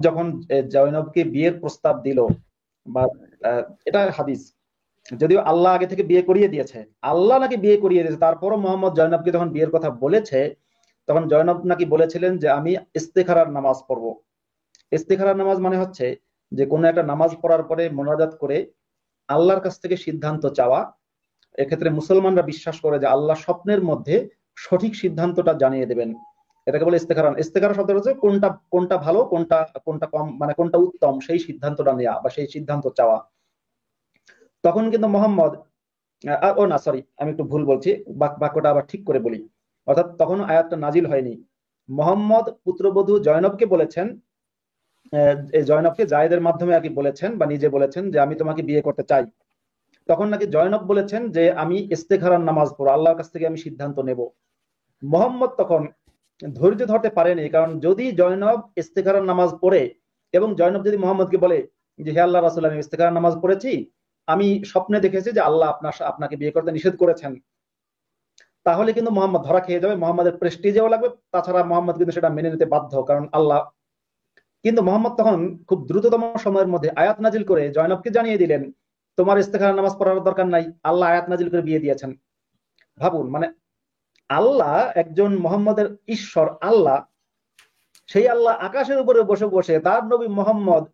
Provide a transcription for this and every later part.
যখন জয়নবকে বিয়ের প্রস্তাব দিল, বা এটা হাদিস, যদিও আল্লাহ আগে থেকে বিয়ে করিয়ে দিয়েছে, আল্লাহ নাকি বিয়ে করিয়ে দিয়েছে, তারপরও মোহাম্মদ জয়নবকে যখন বিয়ের কথা বলেছে, তখন জয়নব নাকি বলেছিলেন যে আমি ইস্তেখারার নামাজ পড়বো। ইস্তেখারার নামাজ মানে হচ্ছে যে কোনো একটা নামাজ পড়ার পরে মোনাজাত করে আল্লাহর কাছ থেকে সিদ্ধান্ত চাওয়া। এক্ষেত্রে মুসলমানরা বিশ্বাস করে যে আল্লাহ স্বপ্নের মধ্যে সঠিক সিদ্ধান্তটা জানিয়ে দেবেন। এটাকে বলে ইস্তেখারা। ইস্তেখারা শব্দ হচ্ছে কোনটা কোনটা ভালো, কোনটা কোনটা কম, মানে কোনটা উত্তম, সেই সিদ্ধান্তটা নেওয়া বা সেই সিদ্ধান্ত চাওয়া। তখন কিন্তু মোহাম্মদ, ও না সরি, আমি একটু ভুল বলছি, বাক্যটা আবার ঠিক করে বলি। অর্থাৎ তখন আয়াতটা নাজিল হয়নি। মোহাম্মদ পুত্রবধূ জয়নবকে বলেছেন, এই জয়নবকে জায়েদের মাধ্যমে আর কি বলেছেন, বা নিজে বলেছেন যে আমি তোমাকে বিয়ে করতে চাই। তখন নাকি জয়নব বলেছেন যে আমি ইস্তেখারার নামাজ পড়ো, আল্লাহর কাছ থেকে আমি সিদ্ধান্ত নেব। মোহাম্মদ তখন ধৈর্য ধরতে পারেনি, কারণ যদি জয়নব ইস্তেখারার নামাজ পড়ে এবং জয়নব যদি মোহাম্মদকে বলে যে হে আল্লাহ রাসূল, আমি ইস্তেখারার নামাজ পড়েছি, আমি স্বপ্নে দেখেছি যে আল্লাহ আপনাকে বিয়ে করতে নিষেধ করেছেন, তাহলে কিন্তু মোহাম্মদ ধরা খেয়ে যাবে, মোহাম্মদের প্রেস্টিজেও লাগবে, তাছাড়া মোহাম্মদ কিন্তু সেটা মেনে নিতে বাধ্য, কারণ আল্লাহ। কিন্তু মোহাম্মদ তখন খুব দ্রুততম সময়ের মধ্যে আয়াত নাজিল করে জয়নবকে জানিয়ে দিলেন তোমার ইস্তেখারার নামাজ পড়ার দরকার নাই, আল্লাহ আয়াত নাজিল করে বিয়ে দিয়েছেন। ভাবুন, মানে আল্লাহ একজন, মোহাম্মদের ঈশ্বর আল্লাহ, সেই আল্লাহ আকাশের উপরে বসে বসে তার নবী মোহাম্মদ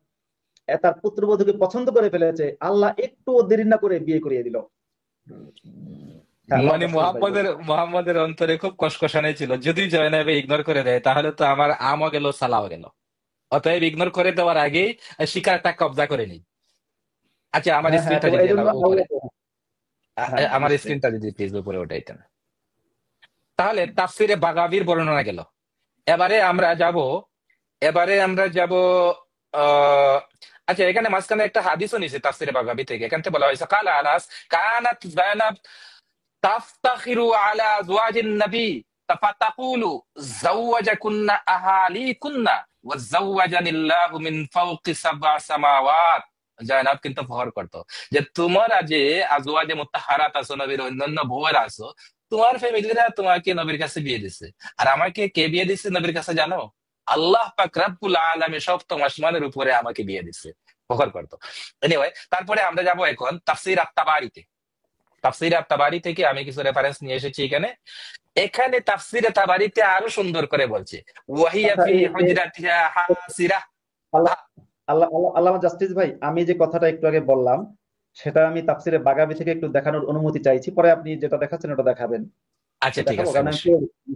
তার পুত্রবধূকে পছন্দ করে ফেলেছে, আল্লাহ একটু দেরি না করে বিয়ে করিয়ে দিল। হ্যাঁ বলেন মানে তাসকিন ভাই, বলুন। মোহাম্মদের অন্তরে খুব কসকসানি ছিল, যদি জয়নাবে ইগনোর করে দেয় তাহলে তো আমার আমও গেল সালাও গেল। অতএব ইগনোর করে দেওয়ার আগেই শিকারটা কবজা করে নিই। আচ্ছা, আমার হ্যাঁ হ্যাঁ, স্ক্রিনটা তো এই যদি জন্য এলাও উপরে, আল্লাহ, হ্যাঁ আমার নিশ্চয়ই। স্ক্রিনটা যদি প্লিজ উপরে ওঠাই দেন। তাহলে তাফসিরে বাগাবীর বর্ণনা গেল। এবারে আমরা যাব এবারে আমরা যাব আহ আচ্ছা, এখানে মাঝখানে একটা হাদিসও নিছে তাফসিরে বাগাবী থেকে। এখান থেকে বলা হয়েছে কালা আনাস কানাত যায়নাব তাফতাখিরু আলা আজওয়াজিন নবী ফাতাকুলু যাওয়াজাকুন্না আহালিকুন্না ওয়া যাওয়াজানিল্লাহু মিন ফাওকি সাবআ সামাওয়াত। জায়নাব কিন্তু ফখর করতো যে তোমরা যে আজওয়াজে মুতাহহারাত আছো, নবীর অন্যান্য বউয়েরা আছো, তোমার ফ্যামিলিরা তোমাকে নবীর কাছে বিয়ে দিছে। আর আমাকে কে বিয়ে দিছে নবীর কাছে জানো? আল্লাহ পাক রব্বুল আলামিন সপ্তম আসমানের উপরে আমাকে বিয়ে দিছে। ফখর করতো। এনিওয়ে, তারপরে আমরা যাব এখন তাফসীর আত-তাবারিতে। তাফসীরে আত-তাবারি থেকে আমি কিছু রেফারেন্স নিয়ে এসেছি এখানে। এখানে তাফসীরে তাবারিতে আরো সুন্দর করে বলছে ওয়াহিয়া আচ্ছা, ফি এই হুজরাতিহা হাসিরা। আল্লাহ, আল্লাহ জাস্টিস ভাই, আমি যে কথাটা একটু আগে বললাম, সেটা আমি তাফসিরে বাগাবী থেকে একটু দেখানোর অনুমতি চাইছি, পরে আপনি যেটা দেখাচ্ছেন ওটা দেখাবেন। আচ্ছা, ঠিক দেখাবো, আছে, কারণ আমি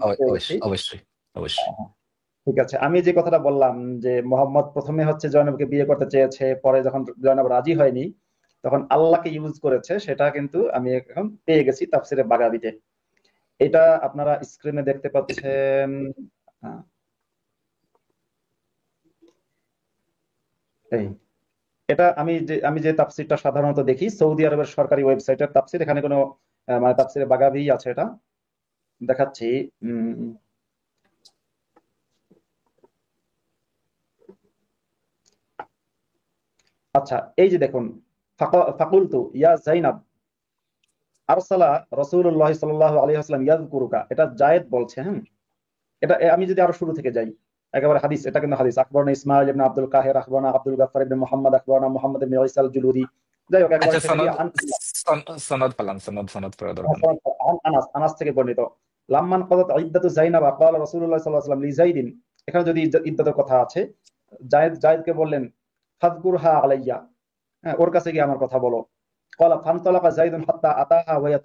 অবশ্যই পেয়ে গেছি। অবশ্যই অবশ্যই অবশ্যই। ঠিক আছে, আমি যে কথাটা বললাম যে মোহাম্মদ প্রথমে হচ্ছে জয়নবকে বিয়ে করতে চেয়েছে, পরে যখন জয়নব রাজি হয়নি, তখন আল্লাহকে ইউজ করেছে, সেটা কিন্তু আমি এখন পেয়ে গেছি তাফসিরে বাগাবীতে। এটা আপনারা স্ক্রিনে দেখতে পাচ্ছেন। আহ, এই, এটা আমি যে তাফসিরটা সাধারণত দেখি সৌদি আরবের সরকারি ওয়েবসাইটের তাফসির, এখানে কোনো মানে তাফসিরে বাগাবী আছে, এটা দেখাচ্ছি। উম, আচ্ছা, এই যে দেখুন, ফাকুলতু ইয়া জাইনাব আরসালা রাসূলুল্লাহ সাল্লাল্লাহু আলাইহি ওয়াসাল্লাম ইয়াযকুরুকা, এটা জায়েদ বলছে। হ্যাঁ, এটা আমি যদি আরো শুরু থেকে যাই, একেবারে হাদিস, এটা কিন্তু হাদিস। আকবরনা ইসমাইল ইবনে আব্দুল কাহির, আকবরনা আব্দুল গাফফার ইবনে মুহাম্মদ, আকবরনা মুহাম্মদ ইবনে ঈসা আল জুলুদি। যাই হোক, একেবারে আচ্ছা, শেষে সনদ গিয়ে সনদ পেলাম, সনদ পড়া দরকার নেই। আনাস আনাস থেকে বর্ণিত, লাম্মান কদাত ইদ্দাতু যায়নাবা ক্বালা রাসূলুল্লাহ সাল্লাল্লাহু আলাইহি ওয়াসাল্লাম লিযায়দিন। এখানে যদি ইদ্দাতের কথা আছে, জায়েদকে বললেন ফাযকুরহা আলাইয়া, হ্যাঁ, ওর কাছে গিয়ে আমার কথা বলো। ক্বালা ফানতালাকা যায়দুন হাত্তা আতাহা ওয়া হিয়া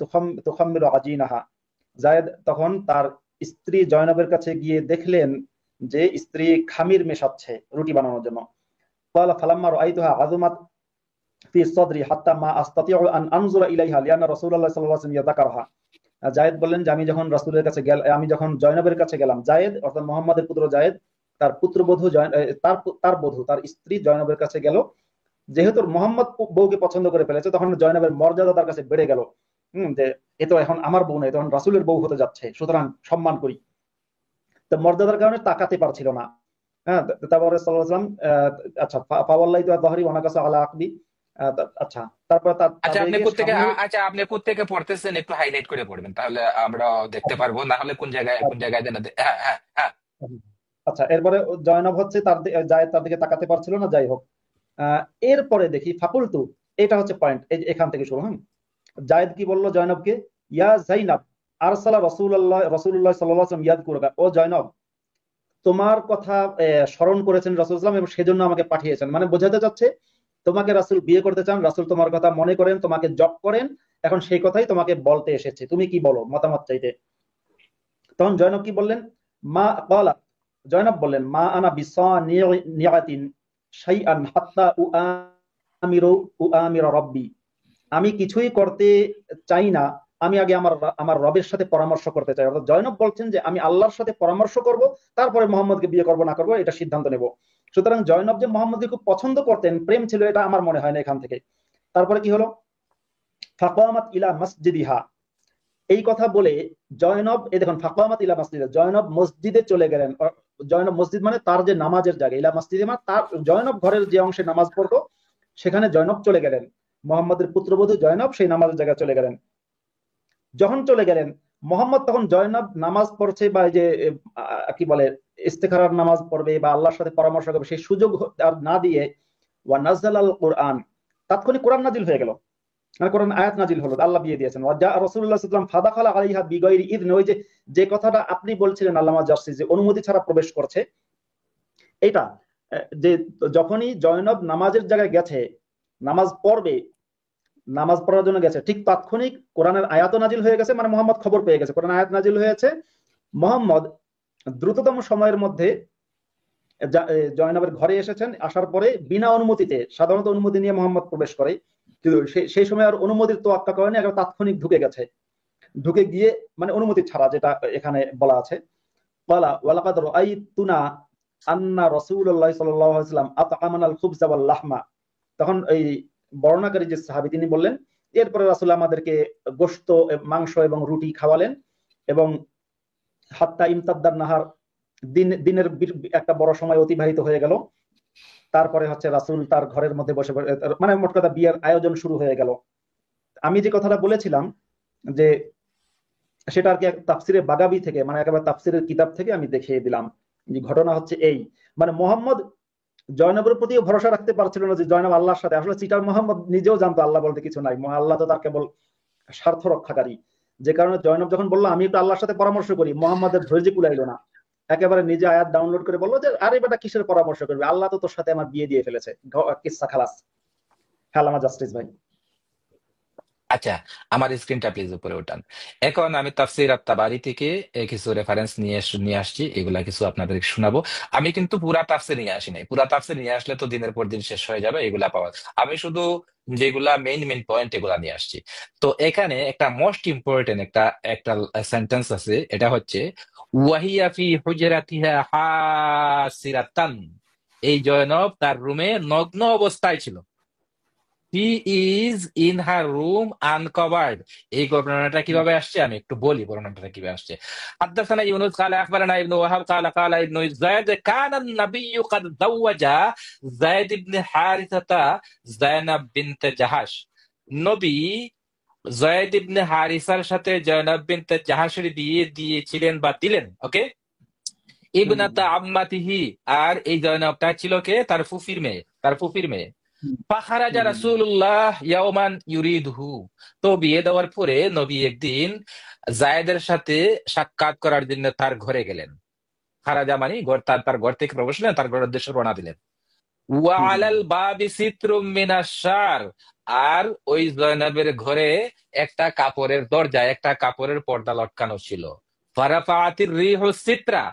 তুখাম্মিলু আজিনাহা। জায়েদ তখন তার স্ত্রী জয়নবের কাছে গিয়ে দেখলেন যে স্ত্রী খামির মেশাচ্ছে রুটি বানানোর জন্য। ক্বালা ফালাম্মা রাআইতুহা আযুমাত ফি সদরি হাত্তা মা আস্তাতিউ আন আনজুরা ইলাইহা লিআন্না রাসূলুল্লাহ সাল্লাল্লাহু আলাইহি ওয়াসাল্লাম ইয়াযাকারহা। জায়েদ বললেন যে আমি যখন জয়নবের কাছে গেলাম, জায়েদ অর্থাৎ মোহাম্মদের পুত্র জায়েদ, তার পুত্রবধূ তার বধূ, তার স্ত্রী জয়নবের কাছে গেল। যেহেতু মোহাম্মদ বউকে পছন্দ করে ফেলেছে, তখন জয়নবের মর্যাদা তার কাছে বেড়ে গেল। যে এ তো এখন আমার বউ নয়, তখন রাসূলের বউ হতে যাচ্ছে, সুতরাং সম্মান করি। তো মর্যাদার কারণে তাকাতে পারছিল না। হ্যাঁ, তারপরে সাল্লাল্লাহু আলাইহি ওয়াসাল্লাম, আচ্ছা, ফাওয়াল্লাইতু যাহরি ওয়া নাকাসা আলা আকবি। আচ্ছা, তারপরে আচ্ছা, তারপরে গিয়ে সামনে। আপনি কোত্থেকে পড়তেছেন একটু হাইলাইট করে পড়বেন, তাহলে আমরা দেখতে পারবো। না হলে কোন জায়গায় যেন হ্যাঁ, হ্যাঁ, হ্যাঁ। আচ্ছা, এরপরে জয়নব হচ্ছে জায়েদ তার দিকে তাকাতে পারছিল না, যাই হোক। আহ এরপরে দেখি ফাকুলতু, এটা হচ্ছে পয়েন্ট, এই যে এখান থেকে শুরু। হ্যাঁ, জায়েদ কি বললো জয়নবকে? ইয়া জাইনাব আরসালা রাসূলুল্লাহ সাল্লাল্লাহু আলাইহি ওয়াসাল্লাম ইয়াযকুরুকা, ও জয়নব, তোমার কথা স্মরণ করেছেন রাসূল সাল্লাল্লাহু আলাইহি ওয়াসাল্লাম এবং সেজন্য আমাকে পাঠিয়েছেন। মানে বোঝাতে চাচ্ছে তোমাকে রাসূল বিয়ে করতে চান, রাসূল তোমার কথা মনে করেন, তোমাকে জব করেন, এখন সেই কথাই তোমাকে বলতে এসেছে, তুমি কি বলো, মতামত চাইতে। তখন জয়নব কি বললেন? মা ক্বালা, জয়নব বললেন, মা আনা বিসানিয়াতিন শাইআন হাত্তা উআমিরা রাব্বি, আমি কিছুই করতে চাই না, আমি আগে আমার আমার রবের সাথে পরামর্শ করতে চাই। অর্থাৎ জয়নব বলছেন যে আমি আল্লাহর সাথে পরামর্শ করব, তারপরে মোহাম্মদকে বিয়ে করব না করব এটা সিদ্ধান্ত নেব। সুতরাং জয়নব যে মোহাম্মদকে খুব পছন্দ করতেন, প্রেম ছিল, এটা আমার মনে হয় না এখান থেকে। তারপরে কি হলো? ফাকামাত ইলা মসজিদিহা, এই কথা বলে জয়নব, এই দেখুন ফাকামাত ইলা মসজিদে, জয়নব মসজিদে চলে গেলেন। জয়নব মসজিদ মানে তার যে নামাজের জায়গা, ইলা মসজিদে মানে তার জয়নব ঘরের যে অংশে নামাজ পড়তো সেখানে জয়নব চলে গেলেন। মোহাম্মদের পুত্রবধূ জয়নব সেই নামাজের জায়গায় চলে গেলেন। যখন চলে গেলেন, মোহাম্মদ তখন জয়নব নামাজ পড়ছে বা এই যে কি বলে ইস্তেখারার নামাজ পড়বে বা আল্লাহর সাথে পরামর্শ করবে, সেই সুযোগ আর না দিয়ে ওয়া নাযালাল কোরআন, তাৎক্ষণিক কোরআন নাজিল হয়ে গেল, মানে কোরআন আয়াত নাজিল হলো, আল্লাহ বিয়ে দিয়েছেন। ওয়া জা রাসূলুল্লাহ সাল্লাল্লাহু আলাইহি ওয়াসাল্লাম ফাদাখালা আলাইহা বিগাইরি ইযন, ওই যে যে কথাটা আপনি বলছিলেন আল্লামা জাসসি, যে অনুমতি ছাড়া প্রবেশ করছে, এটা যে যখনই জয়নব নামাজের জায়গায় গেছে, নামাজ পড়বে, নামাজ পড়ার জন্য গেছে, ঠিক তাৎক্ষণিক কোরআনের আয়াত নাজিল হয়ে গেছে, মানে মোহাম্মদ খবর পেয়ে গেছে কোরআন আয়াত নাজিল হয়েছে। মোহাম্মদ দ্রুততম সময়ের মধ্যে জয়নবের ঘরে এসেছেন, আসার পরে বিনা অনুমতিতে, সাধারণত অনুমতি নিয়ে মোহাম্মদ প্রবেশ করে, কিন্তু সেই সময় আর অনুমতির তোয়াক্কা করেনি, একবার তাৎক্ষণিক ঢুকে গেছে, ঢুকে গিয়ে মানে অনুমতি ছাড়া, যেটা এখানে বলা আছে। ক্বালা ওয়ালাকাদ রাআইতুনা আন্না রাসূলুল্লাহ সাল্লাল্লাহু আলাইহি ওয়াসাল্লাম আতআমানাল খুবজা ওয়াল লাহমা, তখন এই বর্ণনাকারী যে সাহাবী তিনি বললেন, এরপরে রাসূল আমাদেরকে গোশত, মাংস এবং রুটি খাওয়ালেন, এবং হাত্তা ইমতাদ্দান নাহার, দিনের একটা বড় সময় অতিবাহিত হয়ে গেল। তারপরে হচ্ছে রাসূল তার ঘরের মধ্যে বসে, মানে মোট কথা বিয়ের আয়োজন শুরু হয়ে গেল। আমি যে কথাটা বলেছিলাম যে সেটা আর কি তাফসিরে বাগাবি থেকে, মানে একেবারে তাফসিরের কিতাব থেকে আমি দেখিয়ে দিলাম। যে ঘটনা হচ্ছে এই, মানে মোহাম্মদ জয়নবের প্রতিও ভরসা রাখতে পারছিল না যে জয়নব আল্লাহর সাথে, আসলে চিটার মোহাম্মদ নিজেও জানতো আল্লাহ বলতে কিছু নাই, আল্লাহ তো তার কেবল স্বার্থ রক্ষাকারী। যে কারণে জয়নব যখন বললো আমি একটু আল্লাহর সাথে পরামর্শ করি, মোহাম্মদের ধৈর্য কুলাইলো না, একেবারে নিজে আয়াত ডাউনলোড করে বললো যে আরে বেটা কিসের পরামর্শ করবে, আল্লাহ তো তোর সাথে আমার বিয়ে দিয়ে ফেলেছে, কিসসা খালাস। হ্যাঁ আমার জাস্টিস ভাই। আচ্ছা, আমার স্ক্রিনটা প্লিজ উপরে উঠান। এখন আমি তাফসীর আত-তাবারি থেকে কিছু রেফারেন্স নিয়ে আসছি, এগুলা কিছু আপনাদের শোনাবো। আমি কিন্তু পুরা তাফসীর নিয়ে আসি নাই, পুরা তাফসীর নিয়ে আসলে তো দিনের পর দিন শেষ হয়ে যাবে এগুলা পাওয়া। আমি শুধু যেগুলা মেইন মেইন পয়েন্ট এগুলা নিয়ে আসছি। তো এখানে একটা মোস্ট ইম্পর্টেন্ট একটা একটা সেন্টেন্স আছে, এটা হচ্ছে ওয়াহিয়া ফি হুজরাতিহা হাসিরাতান, এই জয়নব তার রুমে নগ্ন অবস্থায় ছিল। He is in her room uncovered, এই বর্ণনাটা কিভাবে আসছে আমি একটু বলি, বর্ণনাটা কিভাবে আসছে। حدثنا يونس قال اخبرنا ابن وهب قال قال ابن زيد كان النبي قد زوج زيد بن حارثة زينب بنت جحش, নবী জয়েদ ইবনে হারিসার সাথে জয়নব বিনতে জাহাসের বিয়ে দিয়েছিলেন বা দিলেন। ওকে, হুম ইবনাতা আম্মাতিহি, আর এই জয়নবটা ছিল কে? তার ফুফির মেয়ে, তার ফুফির মেয়ে। হুম ফাখারাজা হুম রাসূলুল্লাহ ইয়াওমান ইউরিদহু, তো বিয়ে দেওয়ার পরে নবী একদিন জায়েদের সাথে সাক্ষাৎ করার জন্য তার ঘরে গেলেন। খারাজা মানে ঘর, তার ঘর থেকে প্রবেশ করলেন, তার ঘরের উদ্দেশ্যে রওনা দিলেন। ওয়া হুম আলাল বাবি সিত্রুম মিনাশ শার, আর ওই জয়নবের ঘরে একটা কাপড়ের দরজায় একটা কাপড়ের পর্দা লটকানো ছিল। ফারাফাতির রিহু সিত্রা,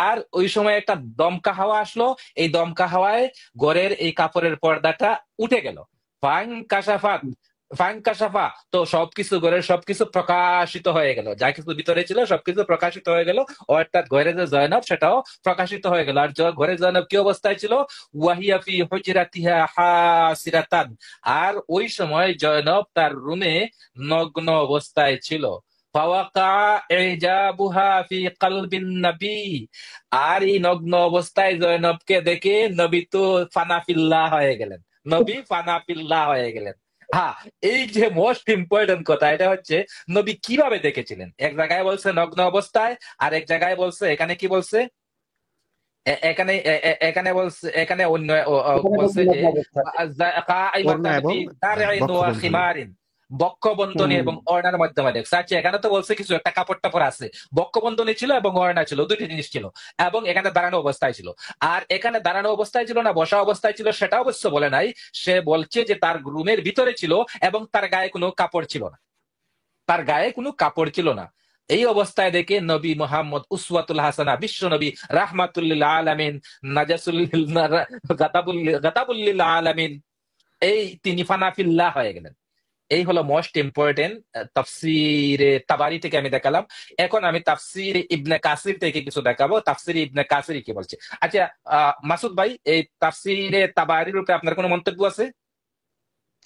আর ওই সময় একটা দমকা হাওয়া আসলো, এই দমকা হাওয়ায় ঘরের এই কাপড়ের পর্দাটা উঠে গেল। ফাং কাশাফাত, ফাং কাশাফা, তো সবকিছু, ঘরের সবকিছু প্রকাশিত হয়ে গেল, যা কিছু ভিতরে ছিল সবকিছু প্রকাশিত হয়ে গেল, অর্থাৎ ঘরে যে জয়নব সেটাও প্রকাশিত হয়ে গেল। আর ঘরে জয়নব কি অবস্থায় ছিল? ওয়াহিয়া ফি হুজরাতিহা হাসিরাতান, আর ওই সময় জয়নব তার রুমে নগ্ন অবস্থায় ছিল। ফাওয়াকা ইজাবুহা ফি কলবিন নবী, আর এই নগ্ন অবস্থায় জয়নবকে দেখে নবী তো ফানাফিল্লাহ হয়ে গেলেন, নবী ফানাফিল্লাহ হয়ে গেলেন। হ্যাঁ, এই যে মোস্ট ইম্পর্টেন্ট কথা, এটা হচ্ছে নবী কিভাবে দেখেছিলেন। এক জায়গায় বলছে নগ্ন অবস্থায়, আর এক জায়গায় বলছে, এখানে কি বলছে? এখানে এখানে বলছে, এখানে অন্য এখানে বলছে বলছি যে নগ্ন অবস্থায়। ওড়না কাইমাতান এবং ফি দারইন ওয়া বক্ষবন্ধনী। খিমারিন, বক্ষবন্ধনী হুম। এবং ওড়নার মাধ্যমে দেখছে। আচ্ছা, এখানে তো বলছে কিছু একটা কাপড় টাপড় আছে, বক্ষবন্ধনী ছিল এবং ওড়না ছিল, দুটি জিনিস ছিল, এবং এখানে দাঁড়ানো অবস্থায় ছিল। আর এখানে দাঁড়ানো অবস্থায় ছিল না বসা অবস্থায় ছিল সেটা অবশ্য বলে নাই। সে বলছে যে তার রুমের ভিতরে ছিল এবং তার গায়ে কোনো কাপড় ছিল না, তার গায়ে কোনো কাপড় ছিল না। এই অবস্থায় দেখে নবী মোহাম্মদ উসওয়াতুল হাসানা, বিশ্ব নবী, রাহমাতুল্লিল আলামিন, নাজাসুল গাতাবুল্লিল আলামিন, এই তিনি ফানাফিল্লাহ হয়ে গেলেন। এই হলো মোস্ট ইম্পর্টেন্ট তাফসিরে তাবারি থেকে আমি দেখালাম। এখন আমি তাফসিরে ইবনে কাসির থেকে কিছু দেখাবো, তাফসিরে ইবনে কাসির কি বলছে। আচ্ছা, মাসুদ ভাই, এই তাফসিরে তাবারির উপরে আপনার কোনো মন্তব্য আছে?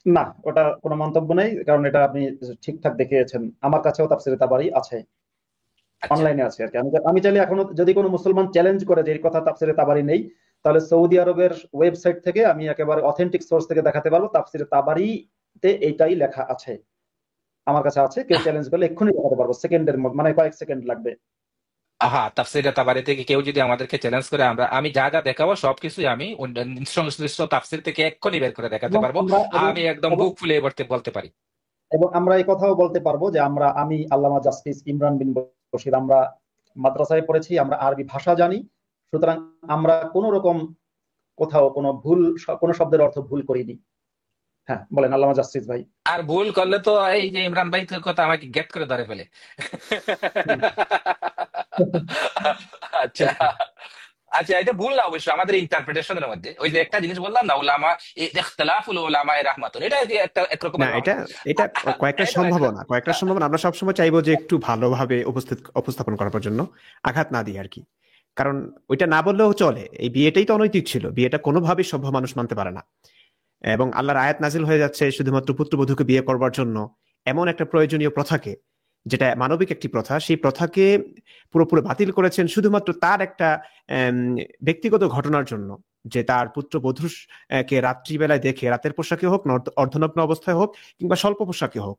না, ওটা কোনো মন্তব্য নেই, কারণ এটা আপনি ঠিকঠাক দেখিয়েছেন। আমার কাছেও তাফসিরে তাবারি আছে, আচ্ছা, অনলাইনে আছে আর কি। আমি চাইলে এখনো যদি কোনো মুসলমান চ্যালেঞ্জ করে যে এই কথা তাফসিরে তাবারি নেই, তাহলে সৌদি আরবের ওয়েবসাইট থেকে আমি একেবারে অথেন্টিক সোর্স থেকে দেখাতে পারবো তাফসিরে তাবারিতে এইটাই লেখা আছে। আমার কাছে আছে, কেউ চ্যালেঞ্জ করলে এক্ষুনি দেখাতে পারবো, সেকেন্ডের মধ্যে, মানে কয়েক সেকেন্ড লাগবে। হ্যাঁ, তাফসীরে তাবারি থেকে কেউ যদি আমাদেরকে চ্যালেঞ্জ করে, আমি যা যা দেখাবো সবকিছুই আমি সংশ্লিষ্ট তাফসীর থেকে এক্ষুনি বের করে দেখাতে এবং পারবো। আমরা এবং আমি একদম এবং বুক ফুলে বলতে বলতে পারি। এবং আমরা এই কথাও বলতে পারবো যে আমি আল্লামা জাস্টিস ইমরান বিন বশির, আমরা মাদ্রাসায় পড়েছি, আমরা আরবি ভাষা জানি। সুতরাং আমরা কোন রকম কোথাও কোনো শব্দের অর্থ ভুল করিনি। হ্যাঁ, বলেন আল্লামা জাস্টিস ভাই। আর ভুল করলে তো এই যে ইমরান ভাই কথা আমাকে গেট করে ধরে ফেলে। হুম। আচ্ছা, আচ্ছা, এটা ভুল না অবশ্য, আমাদের ইন্টারপ্রিটেশনের মধ্যে। ওই যে একটা জিনিস বললাম না, উলামা ইখতিলাফুল উলামায়ে রাহমাতুন, এটা যে একটা না, একরকমের রহমত। এটা এটা কয়েকটা এটা সম্ভাবনা আমরা সবসময় চাইবো যে একটু ভালোভাবে উপস্থাপন করার জন্য, আঘাত না দিয়ে আর কি। কারণ ওইটা না বললেও চলে, এই বিয়েটাই তো অনৈতিক ছিল, বিয়েটা কোনোভাবেই সভ্য মানুষ মানতে পারে না। এবং আল্লাহর আয়াত নাজিল হয়ে যাচ্ছে শুধুমাত্র পুত্রবধূকে বিয়ে করবার জন্য, এমন একটা প্রয়োজনীয় প্রথাকে, যেটা মানবিক একটি প্রথা, সেই প্রথাকে পুরোপুরি বাতিল করেছেন শুধুমাত্র তার একটা ব্যক্তিগত ঘটনার জন্য, যে তার পুত্রবধূ কে রাত্রিবেলায় দেখে, রাতের পোশাকে হোক, অর্ধনগ্ন অবস্থায় হোক, কিংবা স্বল্প পোশাকে হোক,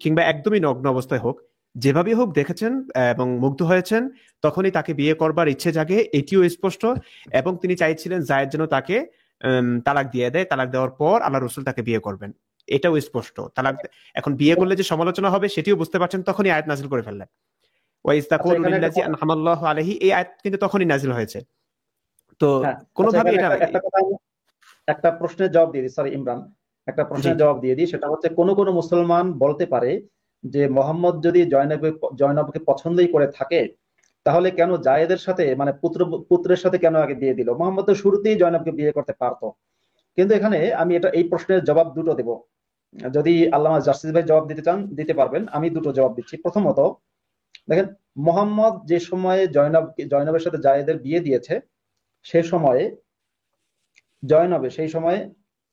কিংবা একদমই নগ্ন অবস্থায় হোক, যেভাবে হোক দেখেছেন এবং মুগ্ধ হয়েছেন, তখনই তাকে বিয়ে করবার ইচ্ছে জাগে, এটিও স্পষ্ট। এবং তিনি চাইছিলেন জায়েদ যেন তাকে তালাক দিয়ে দেয়, তালাক দেওয়ার পর আল্লাহ রসুল তাকে বিয়ে করবেন, এটাও স্পষ্ট। এখন বিয়ে করলে যে সমালোচনা হবে সেটিও বুঝতে পারছেন, তখনই আয়াত নাজিল করে ফেললেন। ওয়াইজ আচ্ছা, তাকুলু এখানে একটা লিল্লাযী আনআমাল্লাহু আলাইহি, এই আয়াত কিন্তু তখনই নাজিল হয়েছে। তো হ্যাঁ, আচ্ছা, কোনোভাবে এখানে এটা একটা কথা একটা প্রশ্নের জবাব দিয়ে দিই, সরি ইমরান, একটা জি প্রশ্নের জবাব দিয়ে দিই। সেটা হচ্ছে, কোন কোন মুসলমান বলতে পারে যে মোহাম্মদ যদি জয়নবকে পছন্দই করে থাকে, তাহলে কেন জায়েদের সাথে, মানে পুত্রের সাথে কেন আগে বিয়ে দিল? মোহাম্মদ তো শুরুতেই জয়নবকে বিয়ে করতে পারতো। কিন্তু এখানে আমি এই প্রশ্নের জবাব দুটো দেব। যদি আল্লামা জাস্টিস ভাই জবাব দিতে চান দিতে পারবেন, আমি দুটো জবাব দিচ্ছি। প্রথমত, দেখেন, মোহাম্মদ যে সময়ে জয়নবের সাথে জায়েদের বিয়ে দিয়েছে, সে সময়ে সেই সময়ে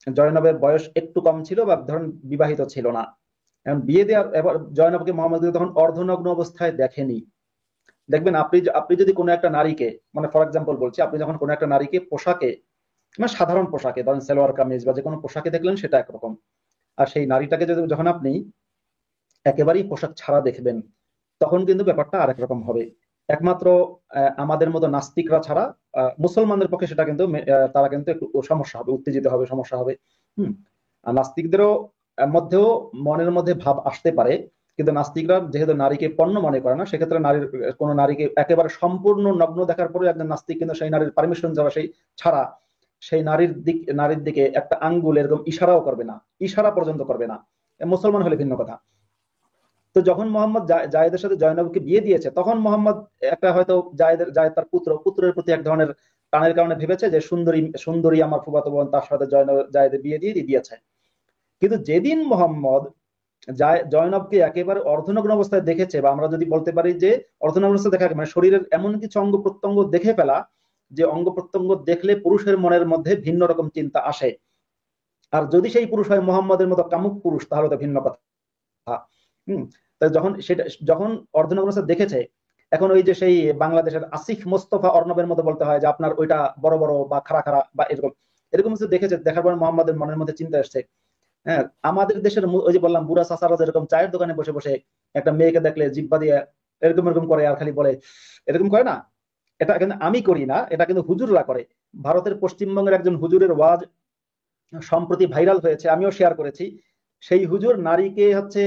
জয়নবের বয়স একটু কম ছিল, বা ধরুন বিবাহিত ছিল না। এখন বিয়ে দেওয়ার এবার জয়নবকে মোহাম্মদ কিন্তু তখন অর্ধনগ্ন অবস্থায় দেখেনি। দেখবেন, আপনি যদি কোনো একটা নারীকে, মানে ফর এক্সাম্পল বলছি, আপনি যখন কোনো একটা নারীকে পোশাকে, মানে সাধারণ পোশাকে, ধরেন সালোয়ার কামিজ বা যে কোনো পোশাকে দেখলেন, সেটা একরকম। আর সেই নারীটাকে যখন আপনি একেবারেই পোশাক ছাড়া দেখবেন, তখন কিন্তু ব্যাপারটা আরেক রকম হবে। একমাত্র আমাদের মতো নাস্তিকরা ছাড়া মুসলমানদের পক্ষে সেটা কিন্তু তারা কিন্তু একটু সমস্যা হবে, উত্তেজিত হবে, সমস্যা হবে। হুম। আর নাস্তিকদেরও মধ্যেও মনের মধ্যে ভাব আসতে পারে, কিন্তু নাস্তিকরা যেহেতু নারীকে পণ্য মনে করে না, সেক্ষেত্রে কোনো নারীকে একেবারে সম্পূর্ণ নগ্ন দেখার পরে একজন নাস্তিক কিন্তু সেই নারীর পারমিশন ছাড়া সেই নারীর দিকে একটা আঙ্গুল এরকম ইশারাও করবে না, ইশারা পর্যন্ত করবে না। মুসলমান হলে ভিন্ন কথা। তো যখন মোহাম্মদ জায়েদের সাথে জয়নবকে বিয়ে দিয়েছে, তখন মোহাম্মদ একটা হয়তো জায়েদ তার পুত্রের প্রতি এক ধরনের টানের কারণে ভেবেছে যে সুন্দরী সুন্দরী আমার ফুফাতো বোন, তার সাথে জায়েদের বিয়ে দিয়েছে। কিন্তু যেদিন মোহাম্মদ জয়নবকে একেবারে অর্ধনগ্ন অবস্থায় দেখেছে, বা আমরা যদি বলতে পারি যে অর্ধনগ্ন অবস্থায় দেখা, মানে শরীরের এমন কিছু অঙ্গ প্রত্যঙ্গ দেখে ফেলা, যে অঙ্গ প্রত্যঙ্গ দেখলে পুরুষের মনের মধ্যে ভিন্ন রকম চিন্তা আসে। আর যদি সেই পুরুষ হয় মোহাম্মদের মতো কামুক পুরুষ, তাহলে তো ভিন্ন কথা। হম। তা যখন অর্ধনগ্ন অবস্থা দেখেছে, এখন ওই যে সেই বাংলাদেশের আসিফ মোস্তফা অর্ণবের মতো বলতে হয় যে আপনার ওইটা বড় বড় বা খাড়া খাড়া বা এরকম এরকম কিছু দেখেছে, দেখার পর মোহাম্মদের মনের মধ্যে চিন্তা আসছে। হ্যাঁ, আমাদের দেশের ওই যে বললাম, বুড়া চাচারা যেরকম চায়ের দোকানে বসে বসে একটা মেয়েকে দেখলে জিব্বা দিয়ে এরকম এরকম করে আর খালি বলে, এরকম করে না? এটা কিন্তু আমি করি না, এটা কিন্তু হুজুররা করে। ভারতের পশ্চিমবঙ্গের একজন হুজুরের ওয়াজ সম্প্রতি ভাইরাল হয়েছে, আমিও শেয়ার করেছি। সেই হুজুর নারীকে হচ্ছে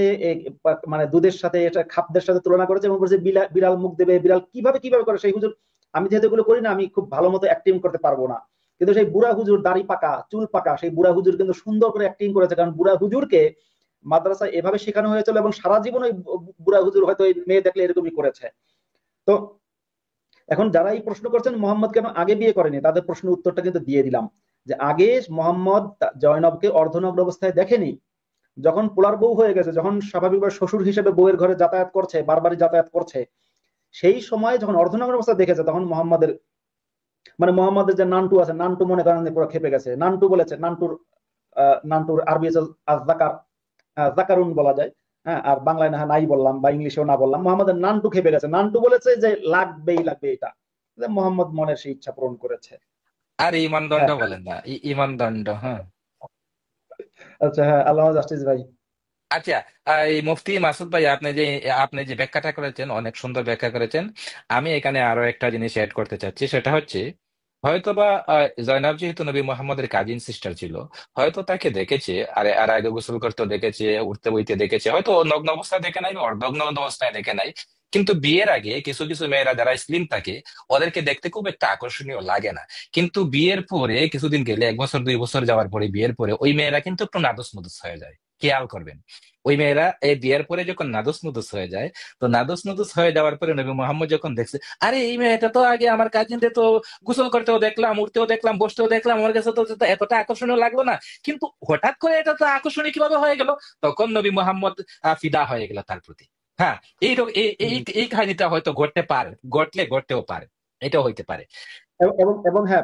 মানে দুধের সাথে, এটা খাদ্যের সাথে তুলনা করেছে এবং বলেছে বিড়াল মুখ দেবে, বিড়াল কিভাবে কিভাবে করে সেই হুজুর। আমি যেহেতু এগুলো করি না, আমি খুব ভালো মতো অ্যাক্টিং করতে পারবো না, কিন্তু সেই বুড়া হুজুর, দাড়ি পাকা চুল পাকা, সেই বুড়া হুজুর কিন্তু সুন্দর করে অ্যাক্টিং করেছে, কারণ বুড়া হুজুরকে মাদ্রাসায় এভাবে শেখানো হয়েছিল এবং সারা জীবন ওই বুড়া হুজুর হয়তো ওই মেয়ে দেখলে এরকমই করেছে। তো এখন যারা এই প্রশ্ন করছেন মোহাম্মদ কেন আগে বিয়ে করেনি, তাদের প্রশ্নের উত্তরটা কিন্তু দিয়ে দিলাম, যে আগে মোহাম্মদ জয়নবকে অর্ধনগ্ন অবস্থায় দেখেনি। যখন পোলার বউ হয়ে গেছে, যখন স্বাভাবিকভাবে শ্বশুর হিসেবে বউয়ের ঘরে যাতায়াত করছে, বারবারই যাতায়াত করছে, সেই সময় যখন অর্ধনগ্ন অবস্থায় দেখেছে, তখন মোহাম্মদের যে নান্টু আছে, নান্টু মনে করেন পুরো খেপে গেছে। নান্টু বলেছে, নান্টুর আরবি আছে জাকার, জাকারুন বলা যায়, হ্যাঁ, আর বাংলায় না নাই বললাম বা ইংলিশেও না বললাম, মোহাম্মদের নান্টু খেপে গেছে। নান্টু বলেছে যে লাগবেই লাগবে এটা, মোহাম্মদ মনের সেই ইচ্ছা পূরণ করেছে। আর ইমানদণ্ড হ্যাঁ, বলেন না, ইমানদণ্ড, হ্যাঁ। আচ্ছা, হ্যাঁ, আল্লাহ জাস্টিস ভাই। আচ্ছা, এই মুফতি মাসুদ ভাই, আপনি যে ব্যাখ্যাটা করেছেন, অনেক সুন্দর ব্যাখ্যা করেছেন। আমি এখানে আরো একটা জিনিস অ্যাড করতে চাচ্ছি, সেটা হচ্ছে হয়তোবা জয়নাব যেহেতু নবী মোহাম্মদের কাজিন সিস্টার ছিল, হয়তো তাকে দেখেছে, আর আগে গোসল করতে দেখেছে, উঠতে বইতে দেখেছে, হয়তো নগ্ন অবস্থায় দেখে নাই বা অর্ধনগ্ন অবস্থায় দেখে নাই। কিন্তু বিয়ের আগে কিছু কিছু মেয়েরা যারা স্লিম থাকে, ওদেরকে দেখতে খুব একটা আকর্ষণীয় লাগে না। কিন্তু বিয়ের পরে কিছুদিন গেলে, 1 বছর 2 বছর যাওয়ার পরে, বিয়ের পরে ওই মেয়েরা কিন্তু একটু নাদুস নুদুস হয়ে যায়। খেয়াল করবেন, ওই মেয়েরা এই বিয়ের পরে যখন নাদুস নুদুস হয়ে যায়, তো নাদুস নুদুস হয়ে যাওয়ার পরে নবী মোহাম্মদ যখন দেখছে, আরে এই মেয়েটা তো আগে আমার কাজিনদের তো গোসল করতেও দেখলাম, উঠতেও দেখলাম, বসতেও দেখলাম, আমার কাছে তো এতটা আকর্ষণীয় লাগলো না, কিন্তু হঠাৎ করে এটা তো আকর্ষণীয় কিভাবে হয়ে গেল, তখন নবী মোহাম্মদ ফিদা হয়ে গেল তার প্রতি। হ্যাঁ, এই এই এই এই কাহিনীটা হয়তো ঘটতে পারে, ঘটতেও পারে, এটাও হইতে পারে। এবং হ্যাঁ,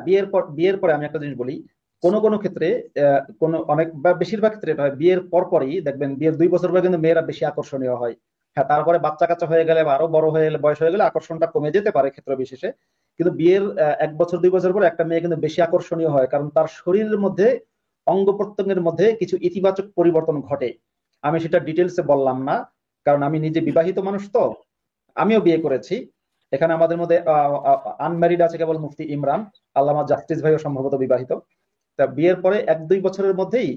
বিয়ের পরে আমি একটা জিনিস বলি, কোন কোন ক্ষেত্রে কোন অনেক বা বেশিরভাগ ক্ষেত্রে এটা হয়, বিয়ের পরই দেখবেন, বিয়ের 2 বছর পরে কিন্তু মেয়েরা বেশি আকর্ষণীয় হয়। হ্যাঁ, তারপরে বাচ্চা কাচ্চা হয়ে গেলে বা আরো বড় হয়ে গেলে, বয়স হয়ে গেলে আকর্ষণটা কমে যেতে পারে ক্ষেত্র বিশেষে। কিন্তু বিয়ের 1 বছর 2 বছর পরে একটা মেয়ে কিন্তু বেশি আকর্ষণীয় হয়, কারণ তার শরীরের মধ্যে, অঙ্গ প্রত্যঙ্গের মধ্যে কিছু ইতিবাচক পরিবর্তন ঘটে। আমি সেটা ডিটেলসে বললাম না, কারণ আমি নিজে বিবাহিত মানুষ, তো আমিও বিয়ে করেছি। এখানে আমাদের মধ্যে আনম্যারিড আছে কেবল মুফতি ইমরান, আল্লামা জাস্টিস ভাইও সম্ভবত বিবাহিত। তা বিয়ের পরে 1-2 বছরের মধ্যেই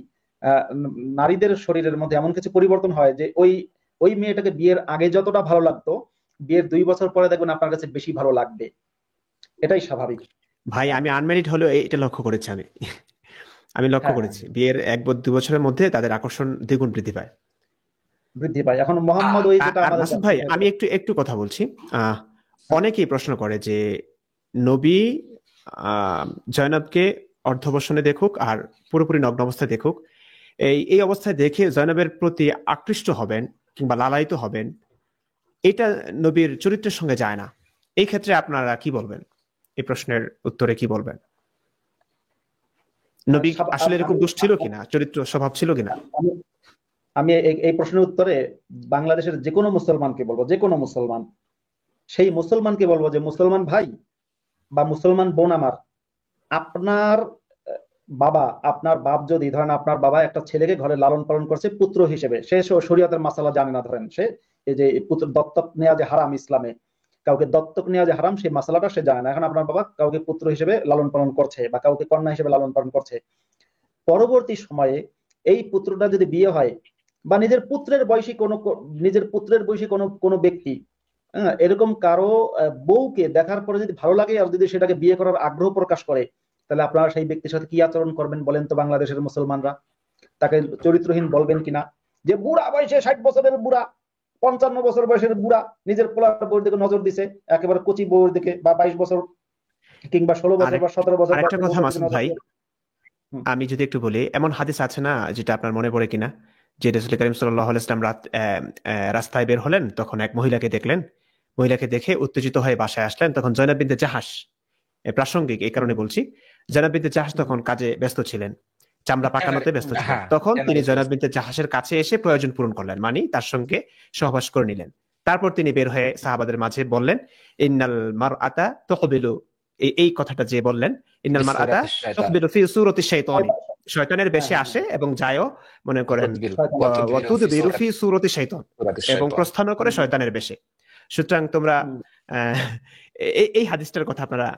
নারীদের শরীরের মধ্যে এমন কিছু পরিবর্তন হয় যে ওই ওই মেয়েটাকে বিয়ের আগে যতটা ভালো লাগতো, বিয়ের 2 বছর পরে দেখবেন আপনার কাছে বেশি ভালো লাগবে। এটাই স্বাভাবিক। ভাই, আমি আনম্যারিড হলেও এটা লক্ষ্য করেছি। আমি লক্ষ্য হ্যাঁ, করেছি বিয়ের 1-2 বছরের মধ্যে তাদের আকর্ষণ দ্বিগুণ বৃদ্ধি পায়। বৃদ্ধি পায়। এখন মোহাম্মদ ওই যেটা আর আমাদের মাসুদ ভাই, আমি একটু কথা বলছি। অনেকেই প্রশ্ন করে যে নবী জয়নবকে অর্ধবসনে দেখুক আর পুরোপুরি নগ্ন অবস্থায় দেখুক, এই অবস্থায় দেখে জয়নবের প্রতি আকৃষ্ট হবেন কিংবা লালায়িত হবেন, এটা নবীর চরিত্রের সঙ্গে যায় না। এই ক্ষেত্রে আপনারা কি বলবেন? এই প্রশ্নের উত্তরে কি বলবেন? নবী আসলে এরকম দুষ্ট ছিল কিনা, চরিত্র স্বভাব ছিল কিনা? আমি এই প্রশ্নের উত্তরে বাংলাদেশের যে কোনো মুসলমানকে বলবো, যে কোনো মুসলমান, সেই মুসলমানকে বলবো যে মুসলমান ভাই বা মুসলমান বোন আমার, আপনার আপনার বাপ যদি ধরেন, আপনার বাবা একটা ছেলেকে ঘরে লালন পালন করছে পুত্র হিসেবে, সে শরীয়তের মাসালা জানে না, ধরেন সে এই যে পুত্র দত্তক নেওয়া যে হারাম ইসলামে, কাউকে দত্তক নেওয়া যে হারাম, সেই মাসালাটা সে জানে না। এখন আপনার বাবা কাউকে পুত্র হিসেবে লালন পালন করছে বা কাউকে কন্যা হিসেবে লালন পালন করছে, পরবর্তী সময়ে এই পুত্রটা যদি বিয়ে হয় বা নিজের পুত্রের বয়সী কোনো ব্যক্তি, এরকম কারো বউকে দেখার পরে যদি ভালো লাগে আর যদি সেটাকে বিয়ে করার আগ্রহ প্রকাশ করে, তাহলে আপনারা সেই ব্যক্তির সাথে কি আচরণ করবেন বলেন তো বাংলাদেশের মুসলমানরা? তাকে চরিত্রহীন বলবেন কিনা? যে বুড়া বয়সে, 60 বছরের বুড়া, 55 বছর বয়সের বুড়া নিজের পোলার বউর দিকে নজর দিছে, একেবারে কচি বউর দিকে, বা 22 বছর কিংবা 16 বছর বা 17 বছর। আরেকটা কথা মাসুদ ভাই, আমি যদি একটু বলি, এমন হাদিস আছে না, যেটা আপনার মনে পড়ে কিনা, যে রাসূল করিম সাল্লাল্লাহু আলাইহি ওয়াসাল্লাম রাস্তায় বের হলেন, তখন এক মহিলাকে দেখলেন, মহিলাকে দেখে উত্তেজিত হয়ে বাসায় আসলেন। তখন জয়নব বিনতে জাহাশ, প্রাসঙ্গিক এই কারণে বলছি, জয়নব বিনতে জাহাশ তখন কাজে ব্যস্ত ছিলেন, চামড়া পাকানোতে ব্যস্ত ছিলেন। তখন তিনি জয়নব বিনতে জাহাশের কাছে এসে প্রয়োজন পূরণ করলেন, মানে তার সঙ্গে সহবাস করে নিলেন। তারপর তিনি বের হয়ে সাহাবাদের মাঝে বললেন, ইন্নাল মারআতা তুকবিলু, এই কথাটা যে বললেন, ইন্নাল মারআতা তুকবিলু ফি সূরাতি শাইতানি, শয়তানের বেশে আসে এবং যায়ও, মনে করেন ওয়া তুদবিরু ফি সূরাতি শাইতান, এবং প্রস্থানও করে শয়তানের বেশে। সুতরাং তোমরা হুম। এই হাদিসটার কথা আপনারা